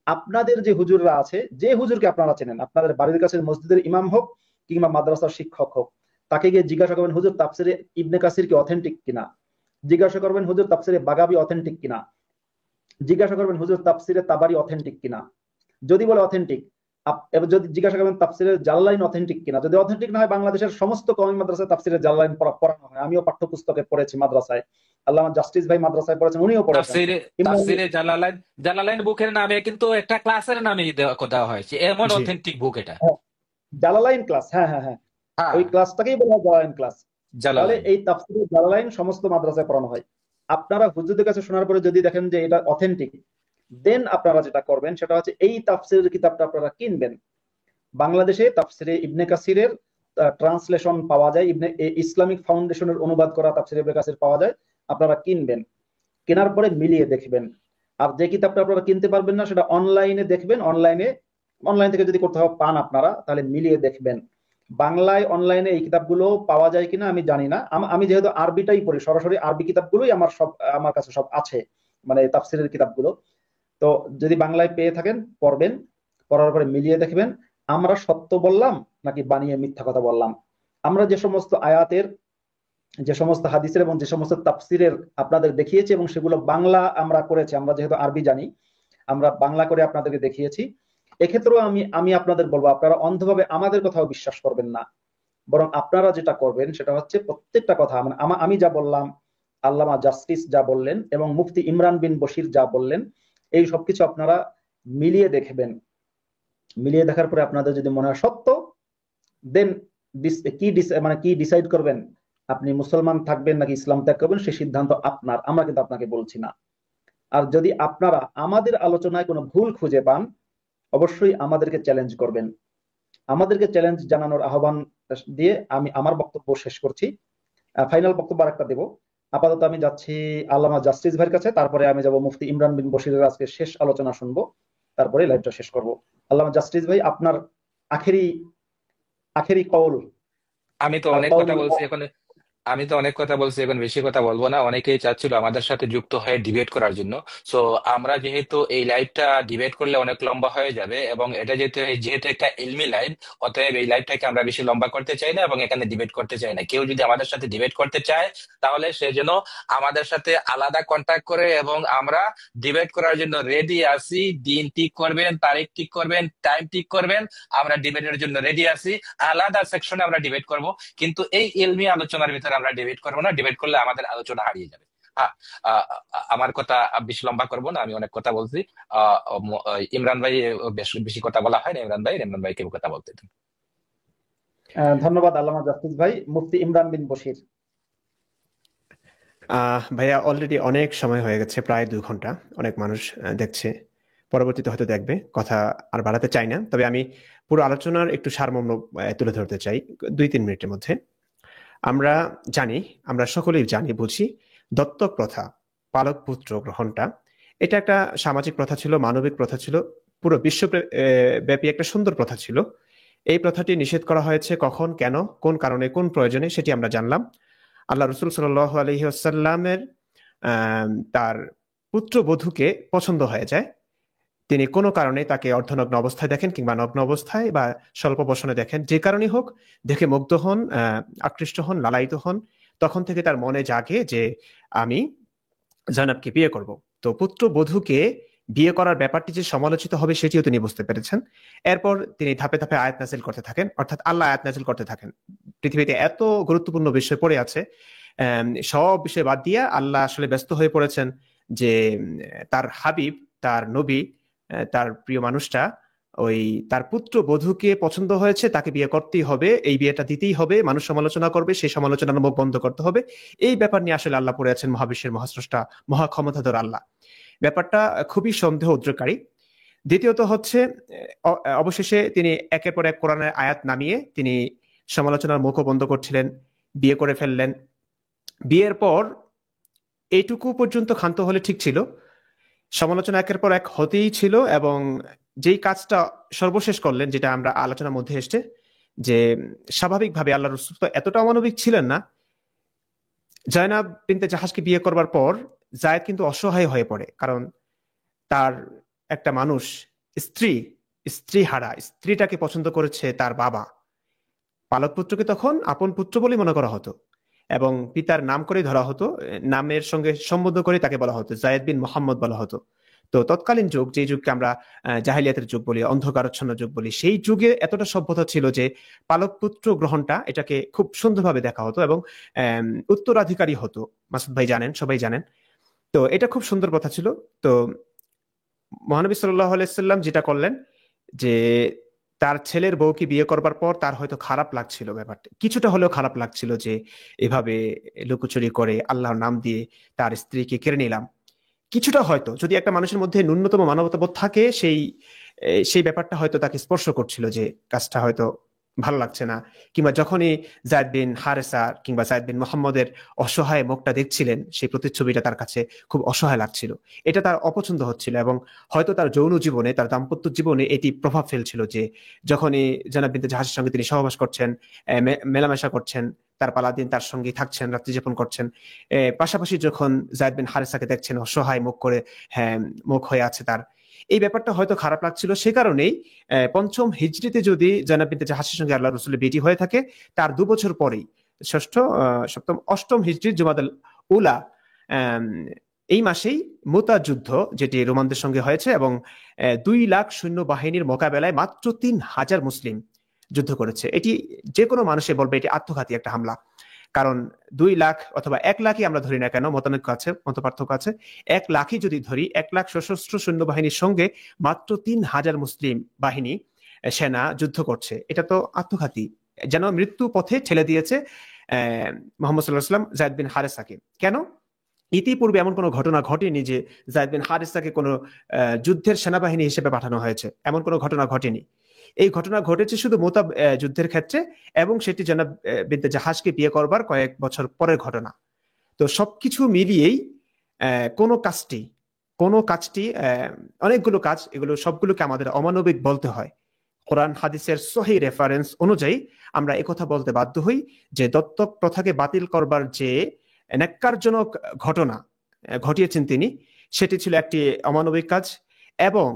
আপনাদের যে হুজুররা আছে, যে হুজুরকে আপনারা চেনেন, আপনাদের বাড়ির কাছে মসজিদের ইমাম হোক কিংবা মাদ্রাসার শিক্ষক হোক, তাকে গিয়ে জিজ্ঞাসা করবেন হুজুর তাফসিরে ইবনে কাসির কি অথেন্টিক কিনা, জিজ্ঞাসা করবেন হুজুর তাফসিরে বাগাবি অথেন্টিক কিনা, জিজ্ঞাসা করবেন হুজুর তাফসিরে তাবারি অথেন্টিক কিনা। যদি বলে অথেন্টিক, এবার যদি জিজ্ঞাসা করবেন তাফসিরের জালালাইন অথেন্টিক কিনা। যদি অথেন্টিক না হয়, বাংলাদেশের সমস্ত কওমি মাদ্রাসায় তাফসিরের জালালাইন পড়ানো হয়। আমিও পাঠ্যপুস্তকে পড়েছি মাদ্রাসায়, আল্লামা জাস্টিস ভাই মাদ্রাসায় পড়েছেন, উনিও পড়েছেন। তাফসিরে জালালাইন বুকের নামে কিন্তু একটা ক্লাসের নামে দেওয়া হয়েছে, এমন অথেন্টিক বুক এটা, জালালাইন ক্লাস। হ্যাঁ হ্যাঁ হ্যাঁ, ওই ক্লাসটাকেই বলা হয় জালালাইন ক্লাস। তাহলে এই তাফসিরে জালালাইন সমস্ত মাদ্রাসায় পড়ানো হয়। আপনারা হুজুরদের কাছে শোনার পরে যদি দেখেন যে এটা অথেন্টিক, দেন আপনারা যেটা করবেন সেটা হচ্ছে এই তাফসিরের কিতাবটা আপনারা কিনবেন। বাংলাদেশে তাফসিরে ইবনে কাসিরের ট্রান্সলেশন পাওয়া যায়, ইসলামিক ফাউন্ডেশনের অনুবাদ করা তাফসিরে ইবনে কাসির পাওয়া যায়, আপনারা কিনবেন। কেনার পরে মিলিয়ে দেখবেন। আর যে কিতাবটা আপনারা কিনতে পারবেন না সেটা অনলাইনে দেখবেন। অনলাইন থেকে যদি করতে হবে পান আপনারা, তাহলে মিলিয়ে দেখবেন। বাংলায় অনলাইনে এই কিতাবগুলো পাওয়া যায় কিনা আমি জানি না। আমি যেহেতু আরবিটাই পড়ি, সরাসরি আরবি কিতাবগুলোই আমার কাছে সব আছে, মানে তাফসিরের কিতাবগুলো। তো যদি বাংলায় পেয়ে থাকেন পড়বেন, পড়ার পরে মিলিয়ে দেখবেন আমরা সত্য বললাম নাকি বানিয়ে মিথ্যা কথা বললাম। আমরা যে সমস্ত আয়াতের, যে সমস্ত হাদিসের এবং যে সমস্ত তাফসিরের আপনাদের দেখিয়েছি এবং সেগুলো বাংলা আমরা করেছি, আমরা যেহেতু আরবি জানি, আমরা বাংলা করে আপনাদেরকে দেখিয়েছি। এক্ষেত্রেও আমি আপনাদের বলবো, আপনারা অন্ধভাবে আমাদের কথাও বিশ্বাস করবেন না, বরং আপনারা যেটা করবেন সেটা হচ্ছে প্রত্যেকটা কথা, আমি যা বললাম আল্লামা জাস্টিস যা বললেন এবং মুফতি ইমরান বিন বশির যা বললেন, এই সবকিছু আপনারা মিলিয়ে দেখবেন। মিলিয়ে দেখার পরে আপনাদের যদি মনে হয় সত্য, দেন কি ডিসাইড করবেন, আপনি মুসলমান থাকবেন নাকি ইসলাম ত্যাগ করবেন, সেই সিদ্ধান্ত আপনার, আমরা কিন্তু আপনাকে বলছি না। আর যদি আপনারা আমাদের আলোচনায় কোনো ভুল খুঁজে পান, অবশ্যই আমাদেরকে চ্যালেঞ্জ করবেন। আমাদেরকে চ্যালেঞ্জ জানানোর আহ্বান দিয়ে আমি আমার বক্তব্য শেষ করছি। ফাইনাল বক্তব্য আরেকটা দেব। আপাতত আমি যাচ্ছি আল্লামা জাস্টিস ভাইয়ের কাছে, তারপরে আমি যাব মুফতি ইমরান বিন বশিরের আজকে শেষ আলোচনা শুনবো, তারপরে লাইভটা শেষ করব। আল্লামা জাস্টিস ভাই, আপনার আখেরি কওল। আমি তো অনেক কথা বলছি এখন, এখন বেশি কথা বলবো না। অনেকেই চাচ্ছিল আমাদের সাথে যুক্ত হয়ে ডিবেট করার জন্য। সো আমরা যেহেতু এই লাইভটা ডিবেট করলে অনেক লম্বা হয়ে যাবে, এবং এটা যেহেতু একটা ইলমি লাইভ, অতএব এই লাইভটাকে আমরা বেশি লম্বা করতে চাই না এবং এখানে ডিবেট করতে চাই না। কেউ যদি আমাদের সাথে ডিবেট করতে চায় তাহলে সে যেন আমাদের সাথে আলাদা কন্ট্যাক্ট করে, এবং আমরা ডিবেট করার জন্য রেডি আছি। দিন ঠিক করবেন, তারিখ ঠিক করবেন, টাইম ঠিক করবেন, আমরা ডিবেটের জন্য রেডি আছি। আলাদা সেকশনে আমরা ডিবেট করব, কিন্তু এই ইলমি আলোচনার ভিতরে আমরা ডিবেট করবো না। ডিবেট করলে আমাদের আলোচনা হারিয়ে যাবে। হ্যাঁ, আমার কথা বেশি লম্বা করবো না, আমি অনেক কথা বলছি। ইমরান ভাই, বেশি কথা বলা হয় না। ইমরান ভাইকে কথা বলতে দিন। ধন্যবাদ আল্লামা জাস্টিস ভাই। মুফতি ইমরান বিন বশির। ভাইয়া, অলরেডি অনেক সময় হয়ে গেছে, প্রায় 2 ঘন্টা। অনেক মানুষ দেখছে, পরবর্তীতে হয়তো দেখবে। কথা আর বাড়াতে চাই না, তবে আমি পুরো আলোচনার একটু সারমর্ম তুলে ধরতে চাই 2-3 মিনিটের মধ্যে। আমরা সকলেই জানি বুঝি, দত্তক প্রথা, পালক পুত্র গ্রহণটা, এটা একটা সামাজিক প্রথা ছিল, মানবিক প্রথা ছিল, পুরো বিশ্বব্যাপী একটা সুন্দর প্রথা ছিল। এই প্রথাটি নিষেধ করা হয়েছে কখন, কেন, কোন কারণে, কোন প্রয়োজনে, সেটি আমরা জানলাম। আল্লাহ রসুল সাল্লাল্লাহু আলাইহি ওয়াসাল্লামের তার পুত্রবধূকে পছন্দ হয়ে যায়। তিনি কোনো কারণে তাকে অর্ধনগ্ন অবস্থায় দেখেন, কিংবা নগ্ন অবস্থায় বা স্বল্প বসনে দেখেন, যে কারণেই হোক, দেখে মুগ্ধ হন, আকৃষ্ট হন, লালায়িত হন। তখন থেকে তার মনে জাগে যে আমি জয়নাবকে বিয়ে করব। তো পুত্রবধূকে বিয়ে করার ব্যাপারটি যে সমালোচিত হবে সেটিও তিনি বুঝতে পেরেছেন। এরপর তিনি ধাপে ধাপে আয়াত নাজিল করতে থাকেন, অর্থাৎ আল্লাহ আয়াত নাজিল করতে থাকেন। পৃথিবীতে এত গুরুত্বপূর্ণ বিষয় পড়ে আছে, সব বিষয় বাদ দিয়ে আল্লাহ আসলে ব্যস্ত হয়ে পড়েছেন যে তার হাবিব, তার নবী, তার প্রিয় মানুষটা, ওই তার পুত্র বধূকে পছন্দ হয়েছে, তাকে বিয়ে করতেই হবে, এই বিয়েটা দিতেই হবে। মানুষ সমালোচনা করবে, সেই সমালোচনার মুখ বন্ধ করতে হবে। এই ব্যাপার নিয়ে আসলে আল্লাহ পড়ে আছেন, মহাবিশ্বের মহাস্রষ্টা, মহাক্ষমতাধর আল্লাহ। ব্যাপারটা খুবই সন্দেহ উদ্রেককারী। দ্বিতীয়ত হচ্ছে, অবশেষে তিনি একের পর এক কোরআনের আয়াত নামিয়ে তিনি সমালোচনার মুখও বন্ধ করছিলেন, বিয়ে করে ফেললেন। বিয়ের পর এইটুকু পর্যন্ত ক্ষান্ত হলে ঠিক ছিল, সমালোচনা একের পর এক হতেই ছিল। এবং যেই কাজটা সর্বশেষ করলেন, যেটা আমরা আলোচনার মধ্যে এসছে, যে স্বাভাবিকভাবে আল্লাহ রাসূল তো এতটা অমানবিক ছিলেন না। জয়নাব বিনতে জাহাজকে বিয়ে করবার পর জায়েদ কিন্তু অসহায় হয়ে পড়ে, কারণ তার একটা মানুষ, স্ত্রী হারা স্ত্রীটাকে পছন্দ করেছে তার বাবা। পালক পুত্রকে তখন আপন পুত্র বলে মনে করা হতো, এবং পিতার নাম করে ধরা হতো, নামের সঙ্গে সম্বোধন করে তাকে বলা হতো, জায়েদ বিন মুহাম্মদ বলা হতো। তো তৎকালীন যুগ, যে যুগকে আমরা জাহিলিয়াতের যুগ বলি, অন্ধকারাচ্ছন্ন যুগ বলি, সেই যুগে এতটা সভ্যতা ছিল যে পালক পুত্র গ্রহণটা, এটাকে খুব সুন্দরভাবে দেখা হতো এবং উত্তরাধিকারী হতো। মাসুদ ভাই জানেন, সবাই জানেন। তো এটা খুব সুন্দর কথা ছিল। তো মহানবী সাল্লাল্লাহু আলাইহি সাল্লাম যেটা করলেন, যে তার ছেলের বউকে বিয়ে করবার পর তার হয়তো খারাপ লাগছিল, ব্যাপারটা কিছুটা হলেও খারাপ লাগছিল, যে এভাবে লুকোচুরি করে আল্লাহর নাম দিয়ে তার স্ত্রীকে কেড়ে নিলাম। কিছুটা হয়তো, যদি একটা মানুষের মধ্যে ন্যূনতম মানবতাবোধ থাকে, সেই ব্যাপারটা হয়তো তাকে স্পর্শ করছিল, যে কাজটা হয়তো ভালো লাগছে না। কিংবা যখনই যায়েদ বিন হারেসা কিংবা যায়েদ বিন মুহাম্মদের অসহায় মুখটা দেখছিলেন, সেই প্রতিচ্ছবিটা তার কাছে খুব অসহায় লাগছিল, এটা তার অপছন্দ হচ্ছিল। এবং হয়তো তার যৌন জীবনে, তার দাম্পত্য জীবনে এটি প্রভাব ফেলছিল, যে যখনই জনাব বিনতে জাহাজের সঙ্গে তিনি সহবাস করছেন, মেলামেশা করছেন, তার পালাদিন তার সঙ্গে থাকছেন, রাত্রি যাপন করছেন, পাশাপাশি যখন যায়েদ বিন হারেসাকে দেখছেন অসহায় মুখ হয়ে আছে তার, এই ব্যাপারটা হয়তো খারাপ লাগছিল। সে কারণেই ৫ম হিজরিতে যদি জনাব বিনতে জাহাসের সঙ্গে আল্লাহ রাসূলের বিয়ে হয়ে থাকে, তার 2 বছর পরেই 6ম 8ম হিজরির জুমাদুল উলা, এই মাসেই মুতা যুদ্ধ, যেটি রোমানদের সঙ্গে হয়েছে, এবং 2 লাখ সৈন্য বাহিনীর মোকাবেলায় মাত্র 3000 মুসলিম যুদ্ধ করেছে। এটি যে কোনো মানুষে বলবে এটি আত্মঘাতী একটা হামলা, কারণ 2 লাখ অথবা 1 লাখই আমরা ধরি না কেন, মত পার্থক্য আছে, 1 লাখই যদি ধরি, 1 লাখ সশস্ত্র সৈন্যবাহিনীর সঙ্গে মাত্র 3000 মুসলিম বাহিনী সেনা যুদ্ধ করছে, এটা তো আত্মঘাতী, যেন মৃত্যু পথে ঠেলে দিয়েছে মুহাম্মদ সাল্লাল্লাহু আলাইহি ওয়াসাল্লাম যায়েদ বিন হারেসাকে। কেন? ইতিপূর্বে এমন কোনো ঘটনা ঘটেনি যে যায়েদ বিন হারেসাকে কোনো যুদ্ধের সেনাবাহিনী হিসেবে পাঠানো হয়েছে, এমন কোনো ঘটনা ঘটেনি। এই ঘটনা ঘটেছে শুধু মুতা যুদ্ধের ক্ষেত্রে, এবং সেটি জনাব বিনতে জাহাজকে বিয়ে করবার কয়েক বছর পরের ঘটনা। তো সবকিছু মিলিয়েই কোনো কাজটি অনেকগুলো কাজ, এগুলো সবগুলোকে আমাদের অমানবিক বলতে হয়। কোরআন হাদিসের সহি রেফারেন্স অনুযায়ী আমরা একথা বলতে বাধ্য হই যে দত্তক প্রথাকে বাতিল করবার যে ন্যাক্কারজনক ঘটনা ঘটিয়েছেন তিনি, সেটি ছিল একটি অমানবিক কাজ, এবং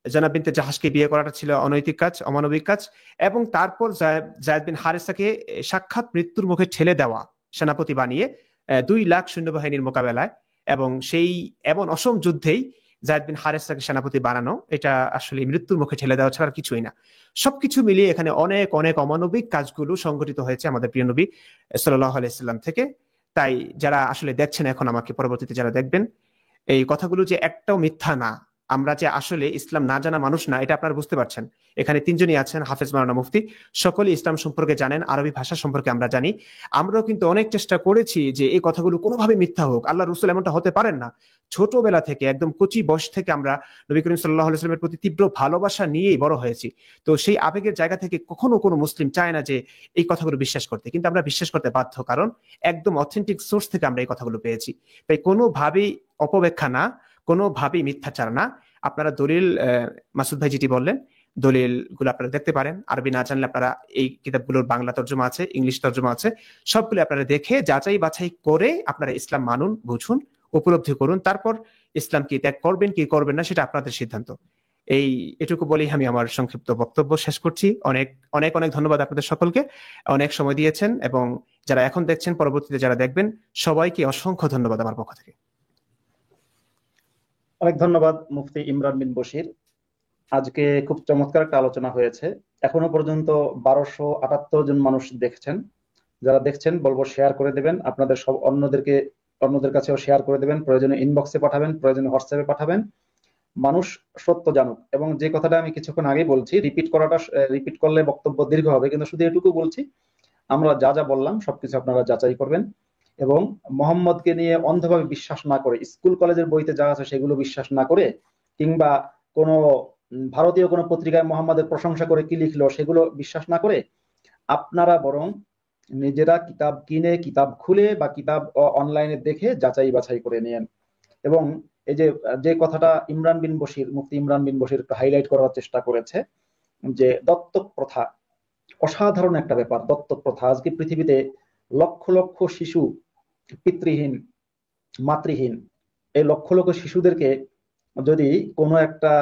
জনাব বিনতে জাহাজকে বিয়ে করাটা ছিল অনৈতিক কাজ, অমানবিক কাজ, এবং তারপর যায়েদ বিন হারেসাকে সাক্ষাৎ মৃত্যুর মুখে ঠেলে দেওয়া, সেনাপতি বানিয়ে 2 লাখ সৈন্যবাহিনীর মোকাবেলায়, এবং সেই এমন অসম যুদ্ধেই যায়েদ বিন হারেসাকে সেনাপতি বানানো, এটা আসলে মৃত্যুর মুখে ঠেলে দেওয়া ছাড়া কিছুই না। সবকিছু মিলিয়ে এখানে অনেক অনেক অমানবিক কাজগুলো সংঘটিত হয়েছে আমাদের প্রিয় নবী সাল্লাল্লাহু আলাইহি সাল্লাম থেকে। তাই যারা আসলে দেখছেন এখন, আমাকে পরবর্তীতে যারা দেখবেন, এই কথাগুলো যে একটাও মিথ্যা না, আমরা যে আসলে ইসলাম না জানা মানুষ না, এটা আপনারা বুঝতে পারছেন। এখানে 3 জনই আছেন, হাফেজ মাওলানা মুফতি, সকলে ইসলাম সম্পর্কে জানেন, আরবি ভাষা সম্পর্কে আমরা জানি। আমরাও কিন্তু অনেক চেষ্টা করেছি যে এই কথাগুলো কোনোভাবে মিথ্যা হোক, আল্লাহ রাসূল এমনটা হতে পারেন না। ছোটবেলা থেকে, একদম কচি বয়স থেকে আমরা নবী করিম সাল্লাল্লাহু আলাইহি ওয়াসাল্লামের প্রতি তীব্র ভালোবাসা নিয়েই বড় হয়েছি। তো সেই আবেগের জায়গা থেকে কখনো কোনো মুসলিম চায় না যে এই কথাগুলো বিশ্বাস করতে, কিন্তু আমরা বিশ্বাস করতে বাধ্য, কারণ একদম অথেন্টিক সোর্স থেকে আমরা এই কথাগুলো পেয়েছি। তাই কোনোভাবেই অপব্যাখ্যা না, কোনোভাবেই মিথ্যাচার না। আপনারা দলিল, মাসুদ ভাই যেটি বললেন, দলিলগুলো আপনারা দেখতে পারেন। আরবি না জানলে আপনারা এই কিতাবগুলোর বাংলা তর্জমা আছে, ইংলিশ তর্জমা আছে, সবগুলো আপনারা দেখে যাচাই বাছাই করে আপনারা ইসলাম মানুন, বুঝুন, উপলব্ধি করুন। তারপর ইসলাম কি ত্যাগ করবেন কি করবেন না, সেটা আপনাদের সিদ্ধান্ত। এটুকু বলেই আমি আমার সংক্ষিপ্ত বক্তব্য শেষ করছি। অনেক অনেক অনেক ধন্যবাদ আপনাদের সকলকে, অনেক সময় দিয়েছেন, এবং যারা এখন দেখছেন, পরবর্তীতে যারা দেখবেন, সবাইকে অসংখ্য ধন্যবাদ আমার পক্ষ থেকে। অনেক ধন্যবাদ মুফতি ইমরান বিন বশির। আজকে খুব চমৎকার একটা আলোচনা হয়েছে। এখনো পর্যন্ত 1278 জন মানুষ দেখছেন। যারা দেখছেন বলবো শেয়ার করে দেবেন, আপনাদের সব অন্যদের কাছেও শেয়ার করে দেবেন, প্রয়োজনে ইনবক্সে পাঠাবেন, প্রয়োজনে হোয়াটসঅ্যাপে পাঠাবেন। মানুষ সত্য জানুক। এবং যে কথাটা আমি কিছুক্ষণ আগে বলছি, রিপিট করলে বক্তব্য দীর্ঘ হবে, কিন্তু শুধু এটুকু বলছি, আমরা যা যা বললাম সবকিছু আপনারা যাচাই করবেন, এবং মোহাম্মদকে নিয়ে অন্ধভাবে বিশ্বাস না করে, স্কুল কলেজের বইতে যা আছে সেগুলো বিশ্বাস না করে, কিংবা কোনো ভারতীয় কোনো পত্রিকায় মোহাম্মদের প্রশংসা করে কি লিখলো সেগুলো বিশ্বাস না করে, আপনারা বরং নিজেরা কিতাব কিনে, কিতাব খুলে বা কিতাব অনলাইনে দেখে যাচাই বাছাই করে নিয়েন। এবং এই যে কথাটা মুফতি ইমরান বিন বশির একটু হাইলাইট করার চেষ্টা করেছে, যে দত্তক প্রথা অসাধারণ একটা ব্যাপার। দত্তক প্রথা, আজকে পৃথিবীতে লক্ষ লক্ষ শিশু পিতৃহীন, মাতৃহীন, এই লক্ষ লক্ষ শিশুদেরকে যদি কোনো একটা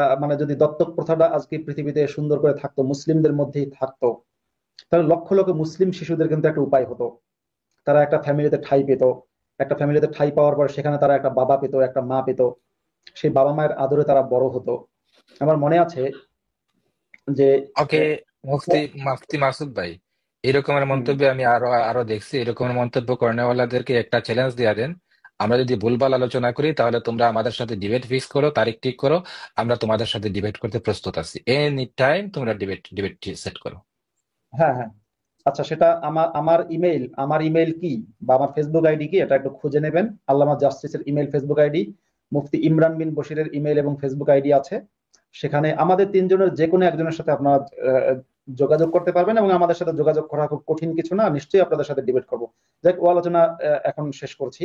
যদি দত্তক প্রথাটা আজকে পৃথিবীতে সুন্দর করে থাকতো, মুসলিমদের মধ্যেই থাকতো, তাহলে লক্ষ লক্ষ মুসলিম শিশুদের কিন্তু একটা উপায় হতো। তারা একটা ফ্যামিলিতে ঠাঁই পেত, একটা ফ্যামিলিতে ঠাঁই পাওয়ার পর সেখানে তারা একটা বাবা পেত, একটা মা পেত, সেই বাবা মায়ের আদরে তারা বড় হতো। আমার মনে আছে যে ওকে, মুফতি মাসুদ ভাই, এরকমের মন্তব্য আমি আরো দেখছি। এরকমের মন্তব্য করেনেওয়ালাদেরকে একটা চ্যালেঞ্জ দেয়া দেন, আমরা যদি ভুলভাল আলোচনা করি তাহলে তোমরা আমাদের সাথে ডিবেট ফিক্স করো, তারিখ ঠিক করো, আমরা তোমাদের সাথে ডিবেট করতে প্রস্তুত আছি। এনি টাইম তোমরা ডিবেট সেট করো। হ্যাঁ হ্যাঁ, আচ্ছা, সেটা আমার ইমেইল কি বা আমার ফেসবুক আইডি কি, এটা একটু খুঁজে নেবেন। আল্লামা জাস্টিসের ইমেইল, ফেসবুক আইডি, মুফতি ইমরান বিন বশিরের ইমেইল এবং ফেসবুক আইডি আছে। সেখানে আমাদের 3 জনের যে কোনো একজনের সাথে আপনারা যোগাযোগ করতে পারবেন, এবং আমাদের সাথে যোগাযোগ করা খুব কঠিন কিছু না, নিশ্চয়ই আপনাদের সাথে ডিবেট করবো। যাক, ও আলোচনা এখন শেষ করছি।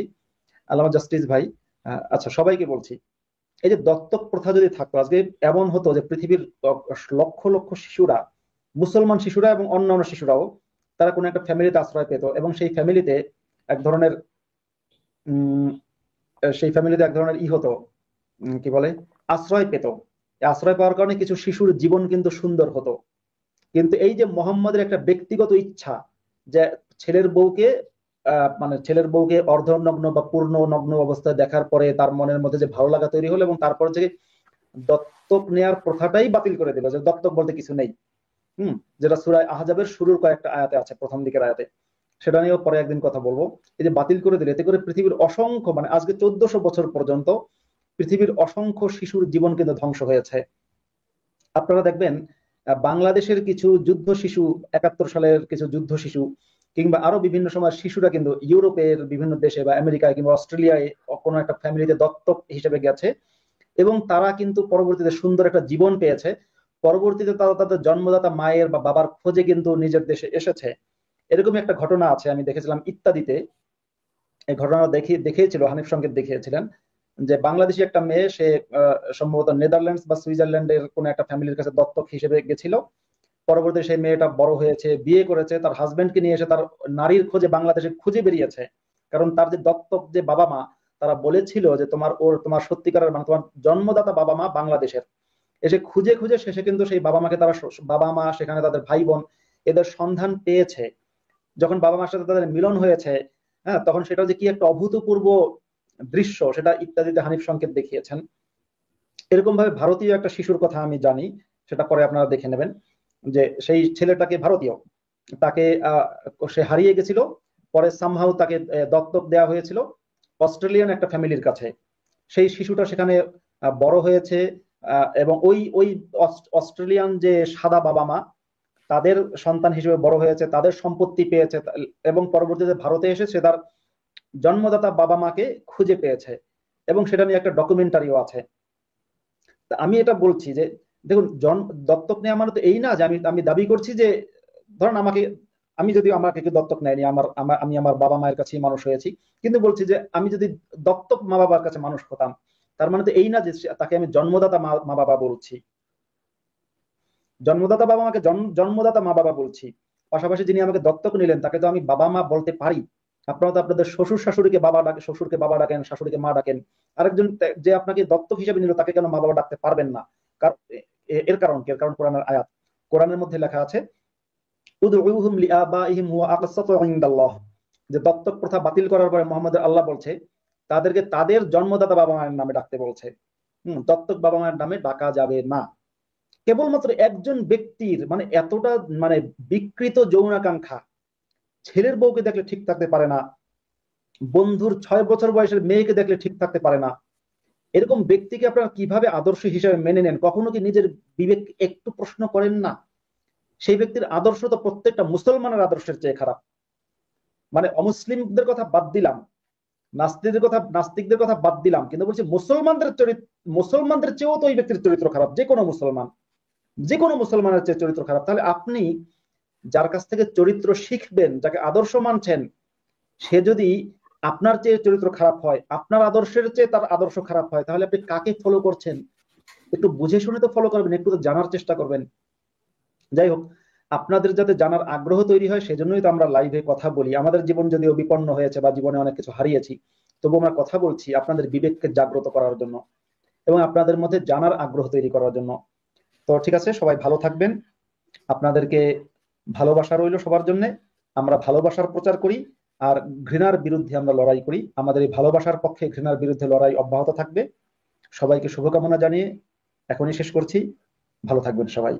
আল্লামা জাস্টিস ভাই, আচ্ছা, সবাইকে বলছি, এই যে দত্তক প্রথা যদি থাকতো, আজকে এমন হতো যে পৃথিবীর লক্ষ লক্ষ শিশুরা, মুসলমান শিশুরা এবং অন্যান্য শিশুরাও, তারা কোনো একটা ফ্যামিলিতে আশ্রয় পেত, এবং সেই ফ্যামিলিতে এক ধরনের হতো, কি বলে, আশ্রয় পেত। আশ্রয় পাওয়ার কারণে কিছু শিশুর জীবন কিন্তু সুন্দর হতো। কিন্তু এই যে মোহাম্মদের একটা ব্যক্তিগত ইচ্ছা, যে ছেলের বউকে অর্ধনগ্ন বা পূর্ণ নগ্ন অবস্থায় দেখার পরে তার মনের মধ্যে যে ভালো লাগা তৈরি হলো, এবং তারপর থেকে দত্তক নেয়ার প্রথাটাই বাতিল করে দিল, যে দত্তক বলতে কিছু নেই। যেটা সূরা আহজাবের শুরুর কয়েকটা আয়াতে আছে, প্রথম দিকের আয়াতে। সেটা নিয়েও পরে একদিন কথা বলবো। এই যে বাতিল করে দিলে, এতে করে পৃথিবীর অসংখ্য, মানে আজকে 1400 বছর পর্যন্ত পৃথিবীর অসংখ্য শিশুর জীবন কিন্তু ধ্বংস হয়েছে। আপনারা দেখবেন বাংলাদেশের কিছু যুদ্ধ শিশু, 71 সালের কিছু যুদ্ধ শিশু, কিংবা আরো বিভিন্ন সময় শিশুরা কিন্তু ইউরোপের বিভিন্ন দেশে বা আমেরিকায় কিংবা অস্ট্রেলিয়ায় কোনো একটা ফ্যামিলিতে দত্তক হিসেবে গেছে, এবং তারা কিন্তু পরবর্তীতে সুন্দর একটা জীবন পেয়েছে। পরবর্তীতে তারা তাদের জন্মদাতা মায়ের বা বাবার খোঁজে কিন্তু নিজের দেশে এসেছে। এরকমই একটা ঘটনা আছে, আমি দেখেছিলাম ইত্যাদিতে। এই ঘটনা দেখিয়েছিল, হানিফ সংকেত দেখিয়েছিলেন, যে বাংলাদেশি একটা মেয়ে, সে সম্ভবত নেদারল্যান্ডস বা সুইজারল্যান্ডের কোন একটা ফ্যামিলির কাছে দত্তক হিসেবে গেছিল। পরবর্তী সেই মেয়েটা বড় হয়েছে, বিয়ে করেছে, তার হাজবেন্ডকে নিয়ে এসে তার নারীর খোঁজে বাংলাদেশে খুঁজে বেরিয়েছে। কারণ তার যে দত্তক যে বাবা মা, তারা বলেছিল যে তোমার সত্যিকারের, মানে তোমার জন্মদাতা বাবা মা বাংলাদেশের। এসে খুঁজে খুঁজে শেষে কিন্তু সেই বাবা মাকে তারা, বাবা মা সেখানে তাদের ভাই বোন, এদের সন্ধান পেয়েছে। যখন বাবা মার সাথে তাদের মিলন হয়েছে, হ্যাঁ, তখন সেটা যে কি একটা অভূতপূর্ব দৃশ্য, সেটা ইত্যাদিতে হানিফ সংকেত দেখিয়েছেন। এরকম ভাবে ভারতীয় একটা শিশুর কথা আমি জানি, সেটা পরে আপনারা দেখে নেবেন, যে সেই ছেলেটাকে, ভারতীয়, তাকে সে হারিয়ে গেছিল, পরে সামহাউ তাকে দত্তক দেওয়া হয়েছিল অস্ট্রেলিয়ান একটা ফ্যামিলির কাছে। সেই শিশুটা সেখানে বড় হয়েছে, এবং ওই ওই অস্ট্রেলিয়ান যে সাদা বাবা মা, তাদের সন্তান হিসেবে বড় হয়েছে, তাদের সম্পত্তি পেয়েছে, এবং পরবর্তীতে ভারতে এসে সে তার জন্মদাতা বাবা মাকে খুঁজে পেয়েছে, এবং সেটা নিয়ে একটা ডকুমেন্টারিও আছে। আমি এটা বলছি যে দেখুন, দত্তক নেওয়া মানে তো এই না যে আমি দাবি করছি যে, ধরেন আমি যদি আমাকে কেউ দত্তক নেয়নি, আমি আমার বাবা মায়ের কাছেই মানুষ হয়েছি, কিন্তু বলছি যে আমি যদি দত্তক মা বাবার কাছে মানুষ হতাম, তার মানে তো এই না যে তাকে আমি জন্মদাতা মা বাবা বলছি। জন্মদাতা বাবা মাকে জন্মদাতা মা বাবা বলছি, পাশাপাশি যিনি আমাকে দত্তক নিলেন তাকে তো আমি বাবা মা বলতে পারি। আপনারা তো আপনাদের শ্বশুর শাশুড়িকে বাবা ডাকেন, শ্বশুরকে বাবা ডাকেন, শাশুড়িকে মা ডাকেন। আরেকজন যে আপনাকে দত্তক হিসেবে নিল, তাকে কেন মা বাবা ডাকতে পারবেন না? এর কারণ কি? এর কারণ কোরআনের আয়াত। কোরআনের মধ্যে লেখা আছে, উদউহুম লিআবাইহিম হুয়া আকসাতু ইনদাল্লাহ, যে দত্তক প্রথা বাতিল করার পরে মোহাম্মদ আল্লাহ বলছে তাদেরকে তাদের জন্মদাতা বাবা মায়ের নামে ডাকতে বলছে। দত্তক বাবা মায়ের নামে ডাকা যাবে না। কেবলমাত্র একজন ব্যক্তির, মানে এতটা, মানে বিকৃত যৌনাকাঙ্ক্ষা, ছেলের বউকে দেখলে ঠিক থাকতে পারে না, বন্ধুর 6 বছর বয়সের মেয়েকে দেখলে ঠিক থাকতে পারে না, এরকম ব্যক্তিকে আপনারা কিভাবে আদর্শ হিসেবে মেনে নেন? কখনো কি নিজের বিবেক একটু প্রশ্ন করেন না? সেই ব্যক্তির আদর্শ তো প্রত্যেকটা মুসলমানের আদর্শের চেয়ে খারাপ। মানে অমুসলিমদের কথা বাদ দিলাম, নাস্তিকদের কথা বাদ দিলাম, কিন্তু বলছি মুসলমানদের চেয়েও তো ওই ব্যক্তির চরিত্র খারাপ। যে কোনো মুসলমানের চেয়ে চরিত্র খারাপ। তাহলে আপনি যার কাছ থেকে চরিত্র শিখবেন, যাকে আদর্শ মানছেন, সে যদি আপনার চেয়ে চরিত্র খারাপ হয়, আপনার আদর্শের চেয়ে তার আদর্শ খারাপ হয়, তাহলে আপনি কাকে ফলো করছেন? একটু বুঝে শুনে তো ফলো করবেন, একটু তো জানার চেষ্টা করবেন। যাই হোক, আপনাদের যাতে জানার আগ্রহ তৈরি হয়, সেজন্যই তো আমরা লাইভে কথা বলি। আমাদের জীবন যদিও বিপন্ন হয়েছে বা জীবনে অনেক কিছু হারিয়েছি, তবু আমরা কথা বলছি আপনাদের বিবেককে জাগ্রত করার জন্য এবং আপনাদের মধ্যে জানার আগ্রহ তৈরি করার জন্য। তো ঠিক আছে, সবাই ভালো থাকবেন। আপনাদেরকে ভালোবাসা রইল সবার জন্য। আমরা ভালোবাসার প্রচার করি আর ঘৃণার বিরুদ্ধে আমরা লড়াই করি। আমাদের এই ভালোবাসার পক্ষে ঘৃণার বিরুদ্ধে লড়াই অব্যাহত থাকবে। সবাইকে শুভকামনা জানিয়ে এখনই শেষ করছি। ভালো থাকবেন সবাই।